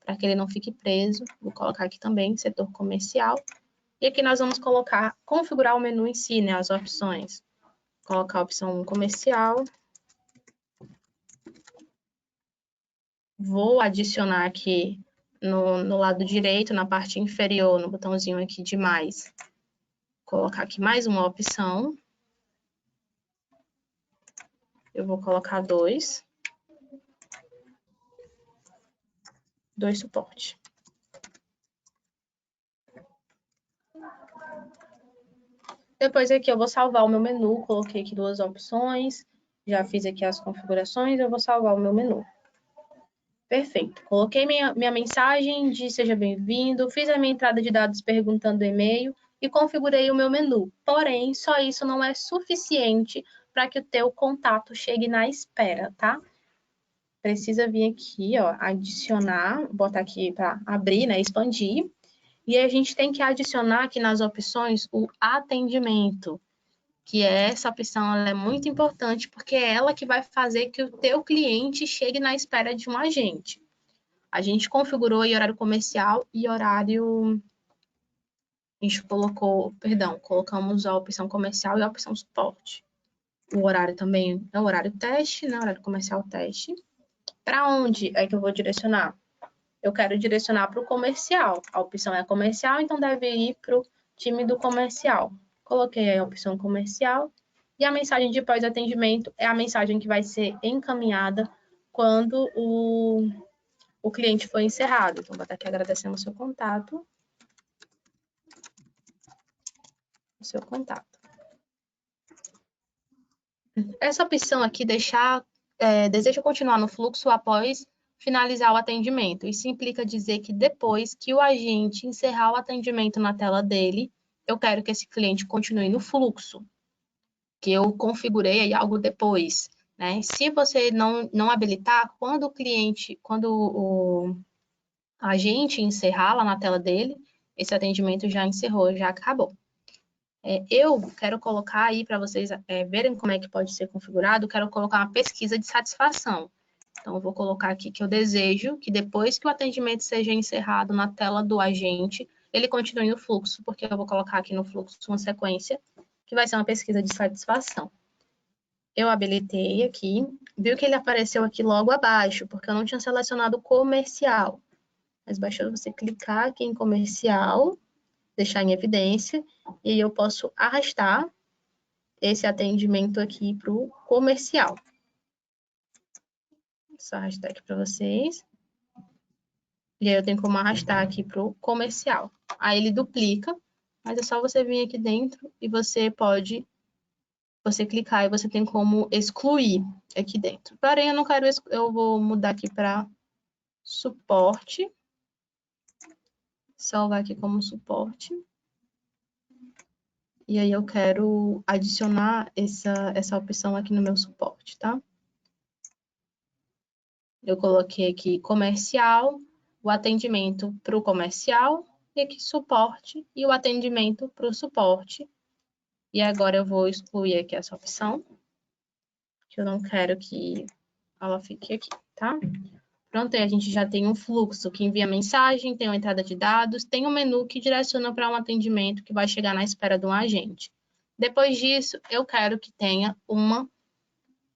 para que ele não fique preso. Vou colocar aqui também, setor comercial. E aqui nós vamos configurar o menu em si, né, as opções. Colocar a opção comercial. Vou adicionar aqui no lado direito, na parte inferior, no botãozinho aqui de mais, colocar aqui mais uma opção. Eu vou colocar 2 suporte. Depois aqui eu vou salvar o meu menu, coloquei aqui 2 opções, já fiz aqui as configurações, eu vou salvar o meu menu. Perfeito. Coloquei minha mensagem de seja bem-vindo, fiz a minha entrada de dados perguntando o e-mail e configurei o meu menu. Porém, só isso não é suficiente para que o teu contato chegue na espera, tá? Precisa vir aqui, ó, adicionar, botar aqui para abrir, né, expandir. E a gente tem que adicionar aqui nas opções o atendimento, que essa opção ela é muito importante porque é ela que vai fazer que o teu cliente chegue na espera de um agente. A gente configurou aí horário comercial e horário... A gente colocamos a opção comercial e a opção suporte. O horário também é o horário teste, né? Horário comercial teste. Para onde é que eu vou direcionar? Eu quero direcionar para o comercial. A opção é comercial, então deve ir para o time do comercial. Coloquei a opção comercial e a mensagem de pós-atendimento é a mensagem que vai ser encaminhada quando o cliente foi encerrado. Então, vou botar aqui agradecendo o seu contato. Essa opção aqui, deseja continuar no fluxo após finalizar o atendimento. Isso implica dizer que depois que o agente encerrar o atendimento na tela dele, eu quero que esse cliente continue no fluxo, que eu configurei aí algo depois, né? Se você não habilitar, quando o agente encerrar lá na tela dele, esse atendimento já encerrou, já acabou. Eu quero colocar aí para vocês verem como é que pode ser configurado, quero colocar uma pesquisa de satisfação. Então, eu vou colocar aqui que eu desejo que depois que o atendimento seja encerrado na tela do agente, ele continue no fluxo, porque eu vou colocar aqui no fluxo uma sequência que vai ser uma pesquisa de satisfação. Eu habilitei aqui, viu que ele apareceu aqui logo abaixo, porque eu não tinha selecionado comercial. Mas basta você clicar aqui em comercial, deixar em evidência, e aí eu posso arrastar esse atendimento aqui para o comercial. Só arrastar aqui para vocês. E aí eu tenho como arrastar aqui para o comercial. Aí ele duplica, mas é só você vir aqui dentro e você pode, você clicar e você tem como excluir aqui dentro. Porém, eu não quero, eu vou mudar aqui para suporte. Salvar aqui como suporte. E aí eu quero adicionar essa opção aqui no meu suporte, tá? Eu coloquei aqui comercial, o atendimento para o comercial, e aqui suporte e o atendimento para o suporte. E agora eu vou excluir aqui essa opção, que eu não quero que ela fique aqui, tá? Pronto, aí a gente já tem um fluxo que envia mensagem, tem uma entrada de dados, tem um menu que direciona para um atendimento que vai chegar na espera de um agente. Depois disso, eu quero que tenha uma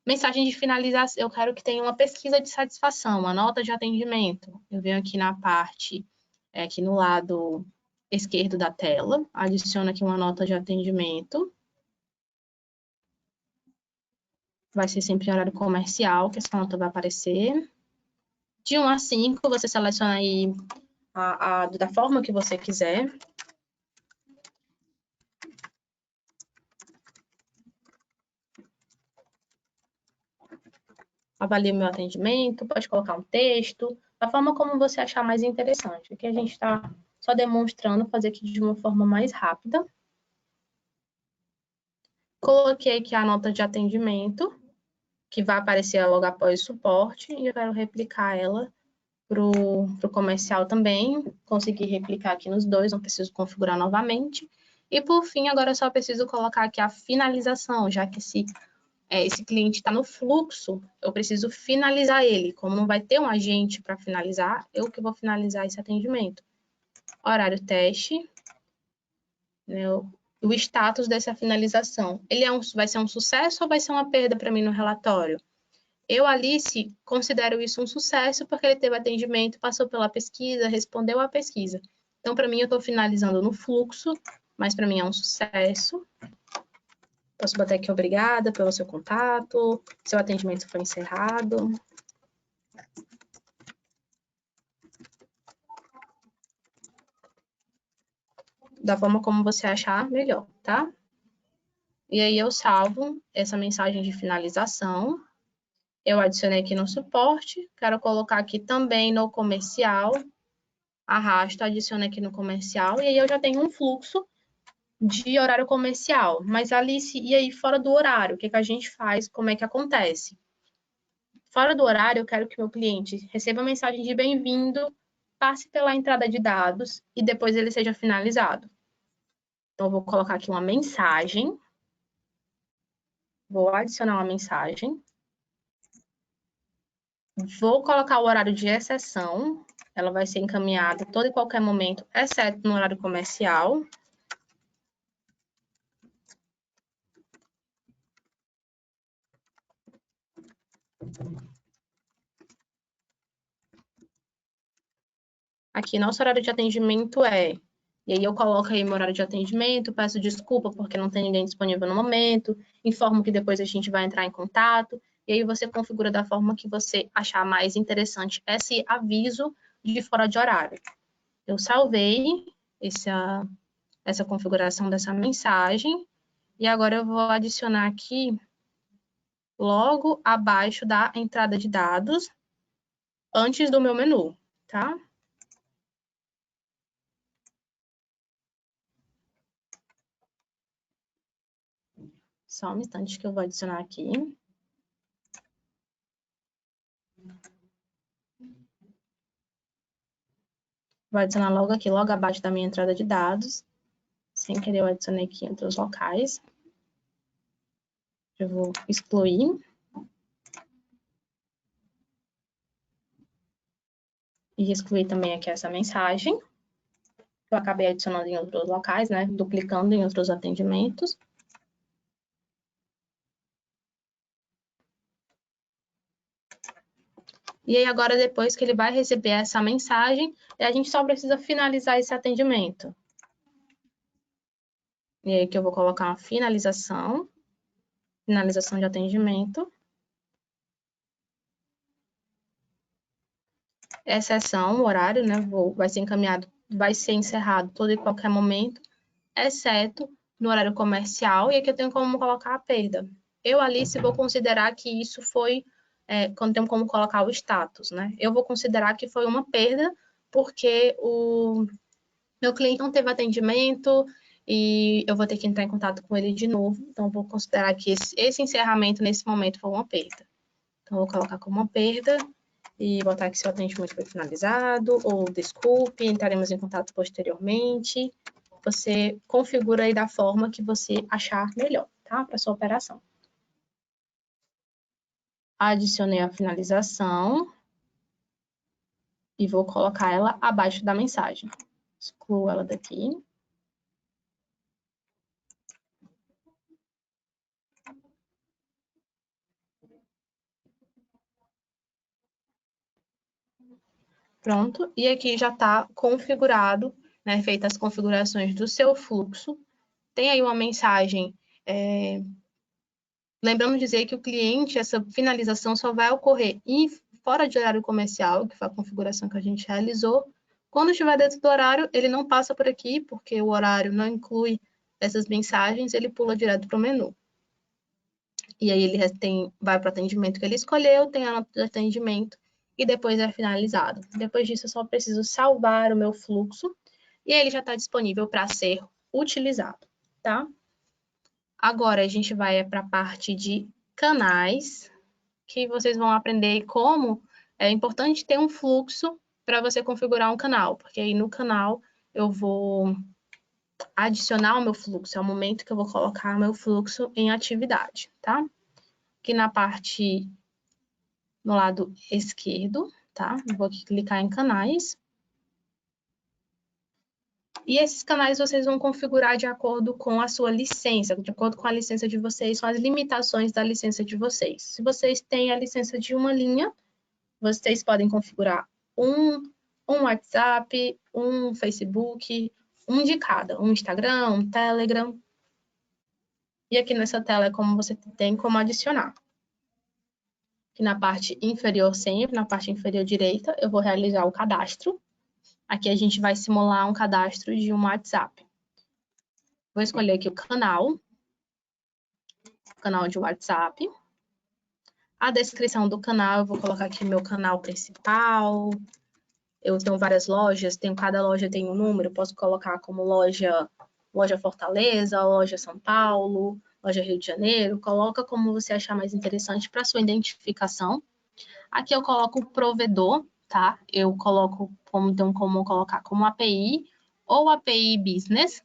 mensagem de finalização, eu quero que tenha uma pesquisa de satisfação, uma nota de atendimento. Eu venho aqui na parte, aqui no lado esquerdo da tela, adiciono aqui uma nota de atendimento. Vai ser sempre em horário comercial, que essa nota vai aparecer. De 1 a 5, você seleciona aí da forma que você quiser. Avalie o meu atendimento, pode colocar um texto, da forma como você achar mais interessante. Aqui a gente está só demonstrando fazer aqui de uma forma mais rápida. Coloquei aqui a nota de atendimento, que vai aparecer logo após o suporte, e eu quero replicar ela para o comercial também. Consegui replicar aqui nos dois, não preciso configurar novamente. E por fim, agora eu só preciso colocar aqui a finalização, já que esse cliente está no fluxo, eu preciso finalizar ele. Como não vai ter um agente para finalizar, eu que vou finalizar esse atendimento. Horário teste, né, o status dessa finalização. Ele vai ser um sucesso ou vai ser uma perda para mim no relatório? Eu, Alice, considero isso um sucesso porque ele teve atendimento, passou pela pesquisa, respondeu à pesquisa. Então, para mim, eu estou finalizando no fluxo, mas para mim é um sucesso. Posso botar aqui obrigada pelo seu contato, seu atendimento foi encerrado. Da forma como você achar melhor, tá? E aí eu salvo essa mensagem de finalização. Eu adicionei aqui no suporte, quero colocar aqui também no comercial. Arrasto, adiciono aqui no comercial, e aí eu já tenho um fluxo de horário comercial. Mas, Alice, e aí fora do horário? O que a gente faz? Como é que acontece? Fora do horário, eu quero que meu cliente receba a mensagem de bem-vindo, passe pela entrada de dados e depois ele seja finalizado. Então, eu vou colocar aqui uma mensagem. Vou adicionar uma mensagem. Vou colocar o horário de exceção. Ela vai ser encaminhada todo e qualquer momento, exceto no horário comercial. Aqui, nosso horário de atendimento é... E aí eu coloco aí meu horário de atendimento, peço desculpa porque não tem ninguém disponível no momento, informo que depois a gente vai entrar em contato, e aí você configura da forma que você achar mais interessante esse aviso de fora de horário. Eu salvei essa configuração dessa mensagem, e agora eu vou adicionar aqui logo abaixo da entrada de dados, antes do meu menu, tá? Só um instante que eu vou adicionar aqui. Vou adicionar logo aqui, logo abaixo da minha entrada de dados. Sem querer, eu adicionei aqui entre os locais. Eu vou excluir. E excluir também aqui essa mensagem. Eu acabei adicionando em outros locais, né? Duplicando em outros atendimentos. E aí agora, depois que ele vai receber essa mensagem, a gente só precisa finalizar esse atendimento. E aí que eu vou colocar uma finalização de atendimento. Exceção, o horário, né, vai ser encaminhado, vai ser encerrado todo e qualquer momento, exceto no horário comercial, e aqui eu tenho como colocar a perda. Eu, Alice, vou considerar que isso foi, quando tem como colocar o status, né? Eu vou considerar que foi uma perda, porque o meu cliente não teve atendimento e eu vou ter que entrar em contato com ele de novo, então eu vou considerar que esse encerramento nesse momento foi uma perda. Então, eu vou colocar como uma perda e botar que seu atendimento foi finalizado, ou desculpe, entraremos em contato posteriormente. Você configura aí da forma que você achar melhor, tá? Para sua operação. Adicionei a finalização e vou colocar ela abaixo da mensagem. Excluo ela daqui. Pronto, e aqui já está configurado, né, feitas as configurações do seu fluxo. Tem aí uma mensagem, lembrando de dizer que o cliente, essa finalização só vai ocorrer fora de horário comercial, que foi a configuração que a gente realizou. Quando estiver dentro do horário, ele não passa por aqui, porque o horário não inclui essas mensagens, ele pula direto para o menu. E aí ele vai para o atendimento que ele escolheu, tem a nota de atendimento, e depois é finalizado. Depois disso, eu só preciso salvar o meu fluxo, e aí ele já está disponível para ser utilizado, tá? Agora, a gente vai para a parte de canais, que vocês vão aprender como é importante ter um fluxo para você configurar um canal, porque aí no canal eu vou adicionar o meu fluxo, é o momento que eu vou colocar o meu fluxo em atividade, tá? Aqui na parte, no lado esquerdo, tá? Eu vou aqui clicar em canais. E esses canais vocês vão configurar de acordo com a sua licença, de acordo com a licença de vocês, com as limitações da licença de vocês. Se vocês têm a licença de uma linha, vocês podem configurar um WhatsApp, um Facebook, um de cada, um Instagram, um Telegram. E aqui nessa tela é como você tem como adicionar. Aqui na parte inferior sempre, na parte inferior direita, eu vou realizar o cadastro. Aqui a gente vai simular um cadastro de um WhatsApp. Vou escolher aqui o canal de WhatsApp. A descrição do canal, eu vou colocar aqui meu canal principal. Eu tenho várias lojas, cada loja tem um número, posso colocar como loja Fortaleza, loja São Paulo, loja Rio de Janeiro. Coloca como você achar mais interessante para sua identificação. Aqui eu coloco o provedor, tá? Eu coloco como colocar como API ou API Business.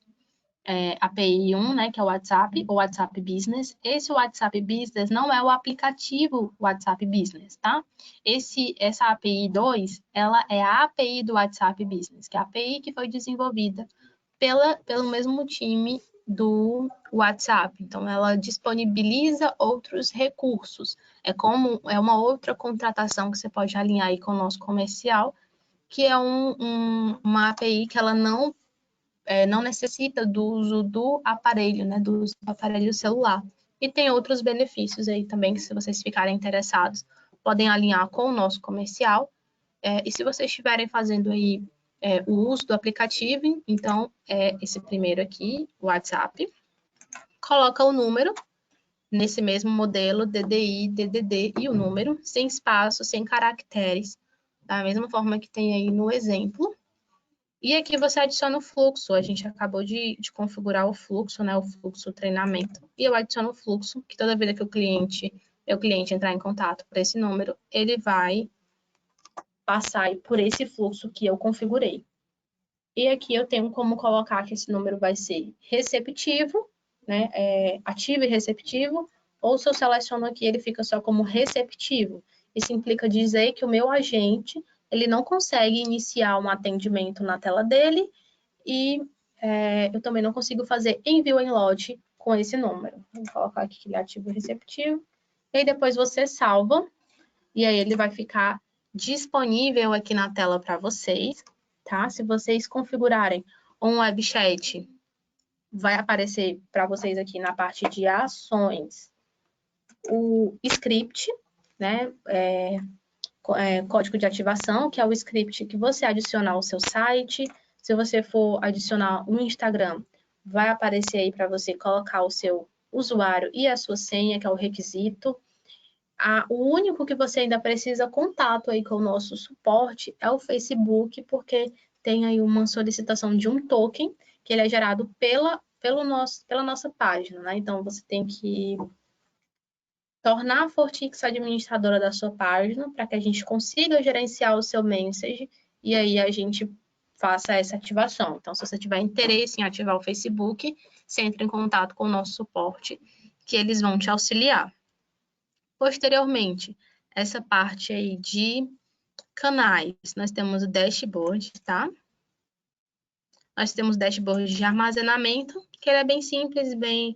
API 1, né, que é o WhatsApp, ou WhatsApp Business. Esse WhatsApp Business não é o aplicativo WhatsApp Business, tá? Essa API 2, ela é a API do WhatsApp Business, que é a API que foi desenvolvida pelo mesmo time do WhatsApp. Então, ela disponibiliza outros recursos. É uma outra contratação que você pode alinhar aí com o nosso comercial, que é uma API que ela não necessita do uso do aparelho, né, do uso do aparelho celular. E tem outros benefícios aí também, que se vocês ficarem interessados, podem alinhar com o nosso comercial. E se vocês estiverem fazendo aí o uso do aplicativo, então, esse primeiro aqui, o WhatsApp, coloca o número nesse mesmo modelo, DDI, DDD e o número, sem espaço, sem caracteres, da mesma forma que tem aí no exemplo. E aqui você adiciona o fluxo, a gente acabou de configurar o fluxo, né, o fluxo treinamento. E eu adiciono o fluxo, que toda vez que o cliente entrar em contato por esse número, ele vai passar por esse fluxo que eu configurei. E aqui eu tenho como colocar que esse número vai ser receptivo, né, ativo e receptivo, ou se eu seleciono aqui, ele fica só como receptivo. Isso implica dizer que o meu agente, ele não consegue iniciar um atendimento na tela dele e eu também não consigo fazer envio em lote com esse número. Vou colocar aqui que ele é ativo e receptivo. E aí depois você salva, e aí ele vai ficar disponível aqui na tela para vocês, tá? Se vocês configurarem um web chat, vai aparecer para vocês aqui na parte de ações o script, né? Código de ativação, que é o script que você adiciona ao seu site. Se você for adicionar um Instagram, vai aparecer aí para você colocar o seu usuário e a sua senha, que é o requisito. O único que você ainda precisa contato aí com o nosso suporte é o Facebook, porque tem aí uma solicitação de um token, que ele é gerado pela nossa página, né? Então, você tem que tornar a Fortix administradora da sua página para que a gente consiga gerenciar o seu message e aí a gente faça essa ativação. Então, se você tiver interesse em ativar o Facebook, você entra em contato com o nosso suporte, que eles vão te auxiliar. Posteriormente, essa parte aí de canais, nós temos o dashboard, tá? Nós temos o dashboard de armazenamento, que ele é bem simples, bem...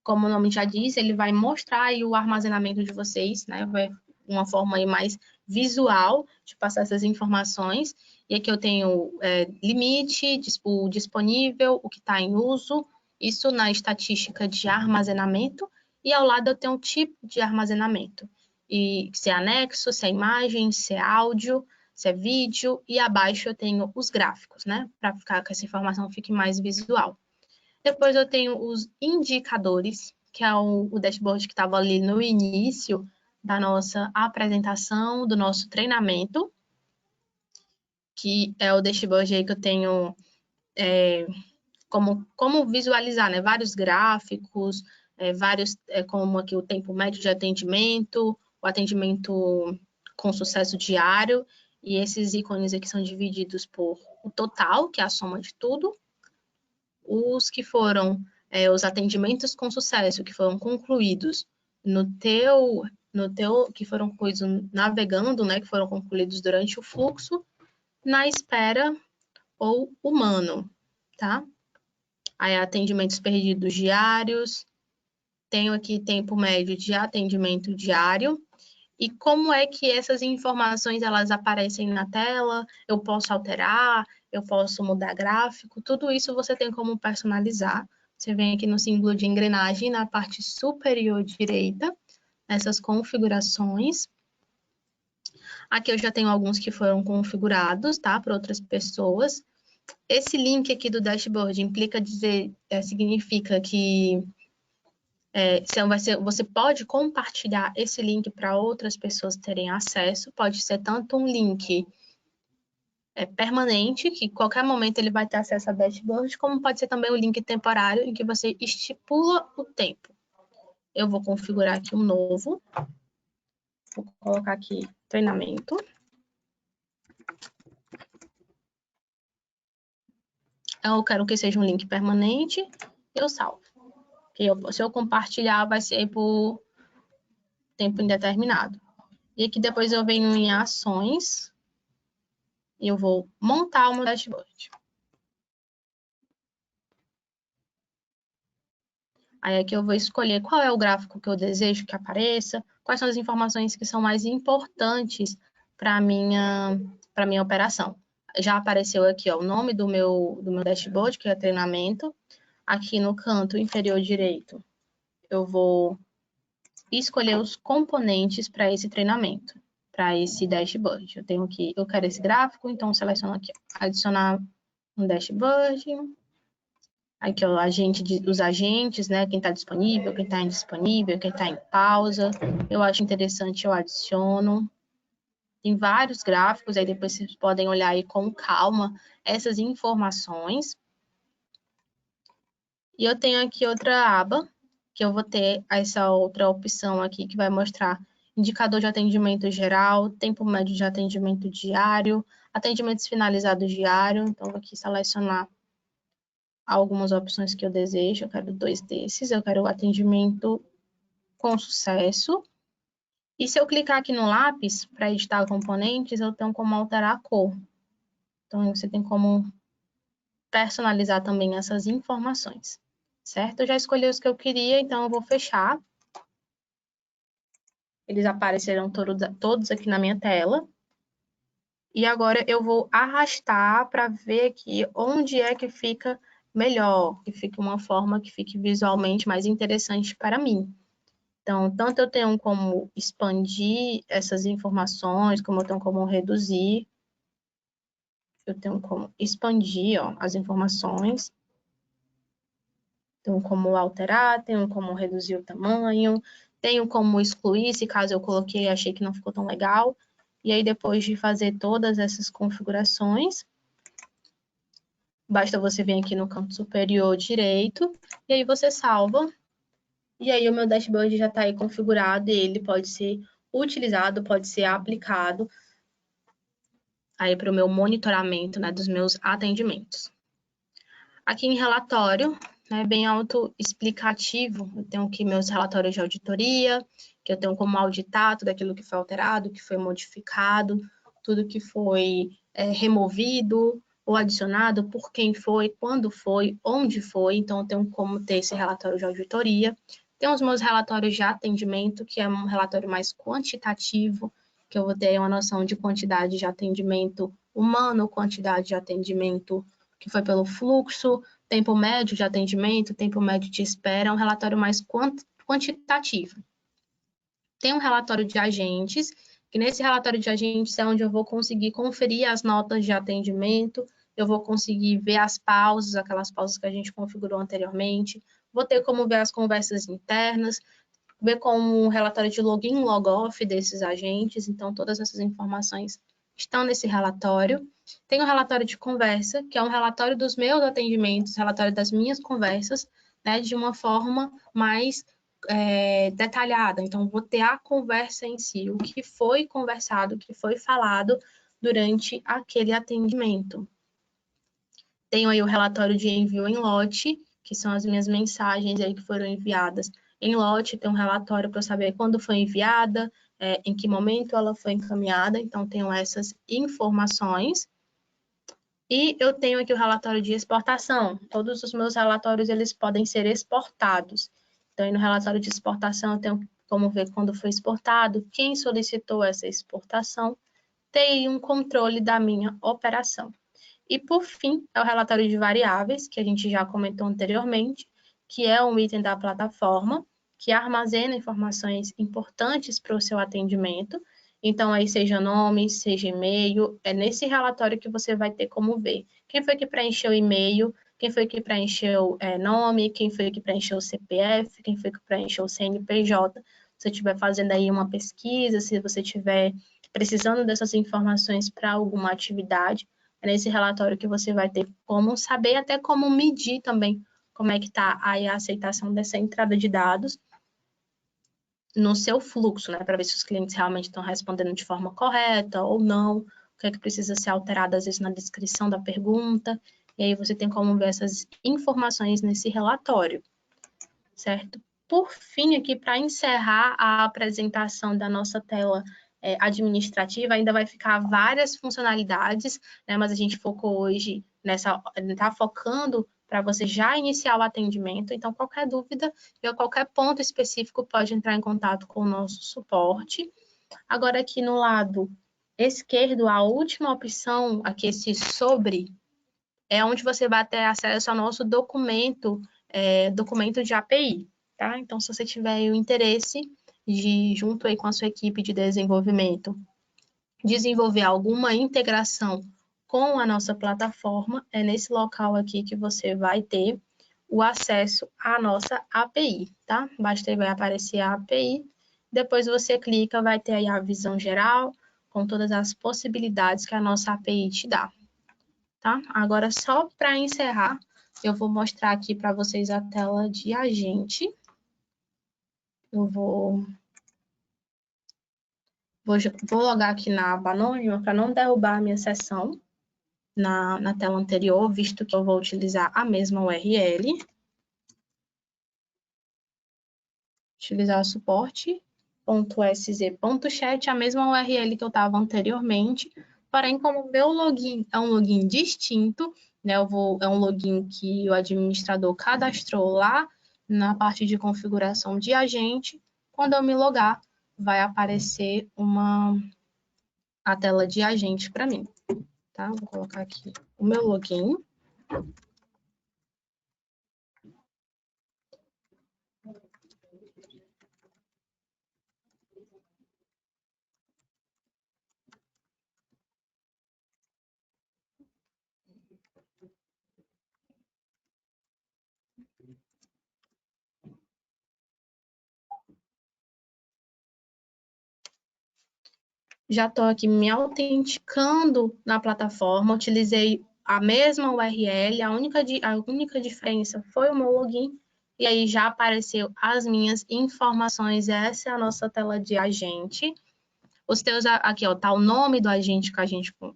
como o nome já diz, ele vai mostrar aí o armazenamento de vocês, né? Vai uma forma aí mais visual de passar essas informações. E aqui eu tenho limite, o disponível, o que está em uso, isso na estatística de armazenamento. E ao lado eu tenho o tipo de armazenamento. E se é anexo, se é imagem, se é áudio, se é vídeo. E abaixo eu tenho os gráficos, né? Para ficar que essa informação fique mais visual. Depois eu tenho os indicadores, que é o dashboard que estava ali no início da nossa apresentação, do nosso treinamento, que é o dashboard aí que eu tenho como visualizar, né? Vários gráficos, como aqui o tempo médio de atendimento, o atendimento com sucesso diário, e esses ícones aqui são divididos por o total, que é a soma de tudo, os que foram os atendimentos com sucesso, que foram concluídos que foram concluídos navegando, né, que foram concluídos durante o fluxo, na espera ou humano, tá? Aí atendimentos perdidos diários, tenho aqui tempo médio de atendimento diário, e como é que essas informações elas aparecem na tela, eu posso alterar, eu posso mudar gráfico, tudo isso você tem como personalizar. Você vem aqui no símbolo de engrenagem, na parte superior direita, nessas configurações. Aqui eu já tenho alguns que foram configurados, tá, para outras pessoas. Esse link aqui do dashboard significa que você pode compartilhar esse link para outras pessoas terem acesso. Pode ser tanto um link permanente, que qualquer momento ele vai ter acesso ao dashboard, como pode ser também um link temporário, em que você estipula o tempo. Eu vou configurar aqui um novo. Vou colocar aqui treinamento. Eu quero que seja um link permanente, eu salvo. Se eu compartilhar, vai ser por tempo indeterminado. E aqui depois eu venho em ações e eu vou montar o meu dashboard. Aí aqui eu vou escolher qual é o gráfico que eu desejo que apareça, quais são as informações que são mais importantes para a minha operação. Já apareceu aqui ó, o nome do meu dashboard, que é treinamento. Aqui no canto inferior direito, eu vou escolher os componentes para esse treinamento, para esse dashboard. Eu quero esse gráfico, então seleciono aqui, ó, adicionar um dashboard. Aqui, ó, os agentes, né? Quem está disponível, quem está indisponível, quem está em pausa. Eu acho interessante, eu adiciono. Tem vários gráficos, aí depois vocês podem olhar aí com calma essas informações. E eu tenho aqui outra aba, que eu vou ter essa outra opção aqui, que vai mostrar indicador de atendimento geral, tempo médio de atendimento diário, atendimentos finalizados diário. Então, vou aqui selecionar algumas opções que eu desejo. Eu quero 2 desses. Eu quero o atendimento com sucesso. E se eu clicar aqui no lápis para editar componentes, eu tenho como alterar a cor. Então, você tem como personalizar também essas informações. Certo? Eu já escolhi os que eu queria, então eu vou fechar. Eles aparecerão todos aqui na minha tela. E agora eu vou arrastar para ver aqui onde é que fica melhor, que fique uma forma que fique visualmente mais interessante para mim. Então, tanto eu tenho como expandir essas informações, como eu tenho como reduzir. Eu tenho como expandir, ó, as informações. Tenho como alterar, tenho como reduzir o tamanho, tenho como excluir, se caso eu coloquei e achei que não ficou tão legal. E aí, depois de fazer todas essas configurações, basta você vir aqui no canto superior direito, e aí você salva. E aí o meu dashboard já está aí configurado, e ele pode ser utilizado, pode ser aplicado aí para o meu monitoramento, né, dos meus atendimentos. Aqui em relatório, né, bem autoexplicativo, eu tenho aqui meus relatórios de auditoria, que eu tenho como auditar tudo aquilo que foi alterado, que foi modificado, tudo que foi removido ou adicionado, por quem foi, quando foi, onde foi, então eu tenho como ter esse relatório de auditoria. Tem os meus relatórios de atendimento, que é um relatório mais quantitativo, que eu vou ter uma noção de quantidade de atendimento humano, quantidade de atendimento que foi pelo fluxo, tempo médio de atendimento, tempo médio de espera, é um relatório mais quantitativo. Tem um relatório de agentes, que nesse relatório de agentes é onde eu vou conseguir conferir as notas de atendimento, eu vou conseguir ver as pausas, aquelas pausas que a gente configurou anteriormente, vou ter como ver as conversas internas, ver como um relatório de login e log-off desses agentes, então todas essas informações estão nesse relatório. Tem o relatório de conversa, que é um relatório dos meus atendimentos, relatório das minhas conversas, né, de uma forma mais detalhada. Então, vou ter a conversa em si, o que foi conversado, o que foi falado durante aquele atendimento. Tenho aí o relatório de envio em lote, que são as minhas mensagens aí que foram enviadas em lote, tem um relatório para eu saber quando foi enviada, em que momento ela foi encaminhada, então tenho essas informações. E eu tenho aqui o relatório de exportação. Todos os meus relatórios, eles podem ser exportados. Então, aí no relatório de exportação, eu tenho como ver quando foi exportado, quem solicitou essa exportação, tem um controle da minha operação. E, por fim, é o relatório de variáveis, que a gente já comentou anteriormente, que é um item da plataforma, que armazena informações importantes para o seu atendimento. Então, aí seja nome, seja e-mail, é nesse relatório que você vai ter como ver quem foi que preencheu o e-mail, quem foi que preencheu nome, quem foi que preencheu o CPF, quem foi que preencheu o CNPJ. Se você estiver fazendo aí uma pesquisa, se você estiver precisando dessas informações para alguma atividade, é nesse relatório que você vai ter como saber, até como medir também como é que está aí a aceitação dessa entrada de dados no seu fluxo, né, para ver se os clientes realmente estão respondendo de forma correta ou não, o que é que precisa ser alterado, às vezes, na descrição da pergunta, e aí você tem como ver essas informações nesse relatório, certo? Por fim, aqui, para encerrar a apresentação da nossa tela administrativa, ainda vai ficar várias funcionalidades, né, mas a gente focou hoje nessa, está focando para você já iniciar o atendimento. Então, qualquer dúvida ou qualquer ponto específico pode entrar em contato com o nosso suporte. Agora, aqui no lado esquerdo, a última opção, aqui esse sobre, é onde você vai ter acesso ao nosso documento, documento de API, tá? Então, se você tiver o interesse de, junto aí com a sua equipe de desenvolvimento, desenvolver alguma integração com a nossa plataforma, é nesse local aqui que você vai ter o acesso à nossa API, tá? Basta aí vai aparecer a API, depois você clica, vai ter aí a visão geral, com todas as possibilidades que a nossa API te dá, tá? Agora, só para encerrar, eu vou mostrar aqui para vocês a tela de agente. Eu vou logar aqui na aba anônima para não derrubar a minha sessão na tela anterior, visto que eu vou utilizar a mesma URL. Utilizar o suporte.sz.chat, a mesma URL que eu estava anteriormente, porém, como meu login é um login distinto, né, é um login que o administrador cadastrou lá na parte de configuração de agente, quando eu me logar, vai aparecer a tela de agente para mim, tá? Vou colocar aqui o meu login. Já estou aqui me autenticando na plataforma, utilizei a mesma URL, a única diferença foi o meu login, e aí já apareceu as minhas informações. Essa é a nossa tela de agente. Os teus aqui, ó, tá o nome do agente que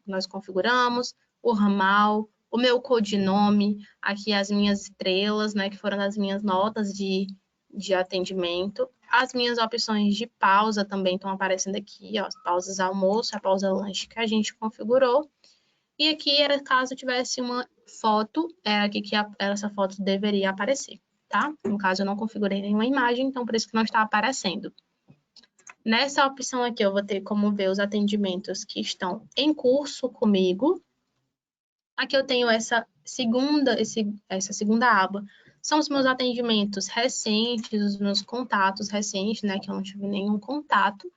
nós configuramos, o ramal, o meu codinome, aqui as minhas estrelas, né, que foram as minhas notas de atendimento. As minhas opções de pausa também estão aparecendo aqui, ó, as pausas almoço, a pausa lanche que a gente configurou. E aqui era caso tivesse uma foto, era aqui que essa foto deveria aparecer, tá? No caso, eu não configurei nenhuma imagem, então por isso que não está aparecendo. Nessa opção aqui, eu vou ter como ver os atendimentos que estão em curso comigo. Aqui eu tenho essa segunda aba. São os meus atendimentos recentes, os meus contatos recentes, né? Que eu não tive nenhum contato.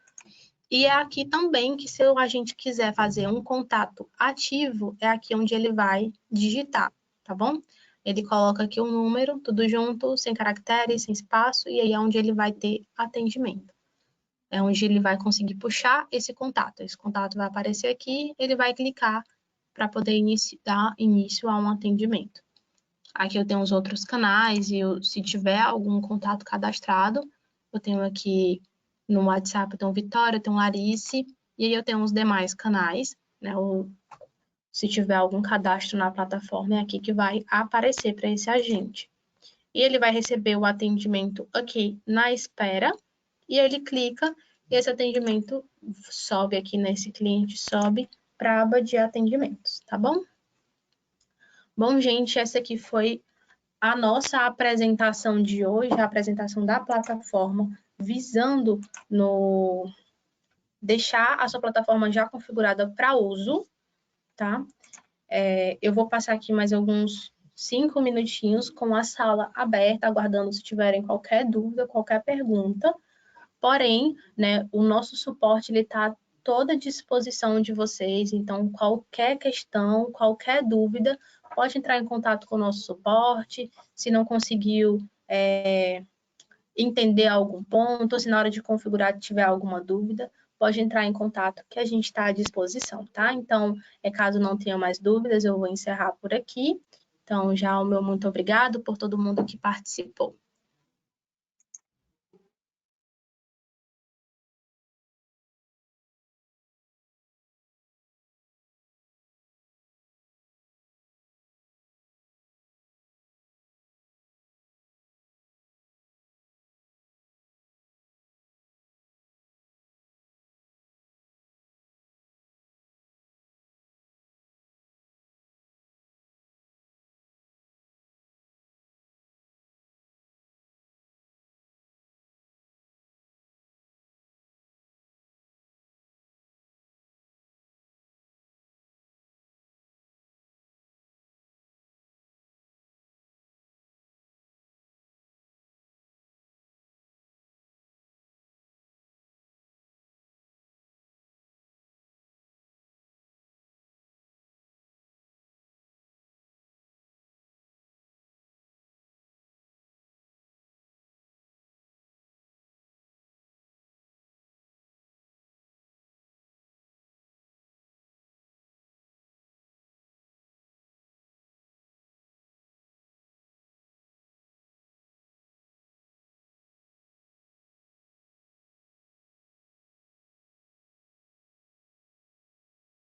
E é aqui também que, se o agente quiser fazer um contato ativo, é aqui onde ele vai digitar, tá bom? Ele coloca aqui o número, tudo junto, sem caracteres, sem espaço, e aí é onde ele vai ter atendimento. É onde ele vai conseguir puxar esse contato. Esse contato vai aparecer aqui, ele vai clicar para poder dar início a um atendimento. Aqui eu tenho os outros canais e se tiver algum contato cadastrado, eu tenho aqui no WhatsApp, eu tenho Vitória, eu tenho Larice, e aí eu tenho os demais canais, né? Se tiver algum cadastro na plataforma, é aqui que vai aparecer para esse agente. E ele vai receber o atendimento aqui na espera, e ele clica e esse atendimento sobe aqui nesse cliente, sobe para a aba de atendimentos, tá bom? Bom, gente, essa aqui foi a nossa apresentação de hoje, a apresentação da plataforma, visando deixar a sua plataforma já configurada para uso, tá? Eu vou passar aqui mais alguns 5 minutinhos com a sala aberta, aguardando se tiverem qualquer dúvida, qualquer pergunta. Porém, né, o nosso suporte está toda à disposição de vocês, então qualquer questão, qualquer dúvida, pode entrar em contato com o nosso suporte. Se não conseguiu entender algum ponto, ou se na hora de configurar tiver alguma dúvida, pode entrar em contato que a gente está à disposição, tá? Então, caso não tenha mais dúvidas, eu vou encerrar por aqui. Então, já o meu muito obrigado por todo mundo que participou.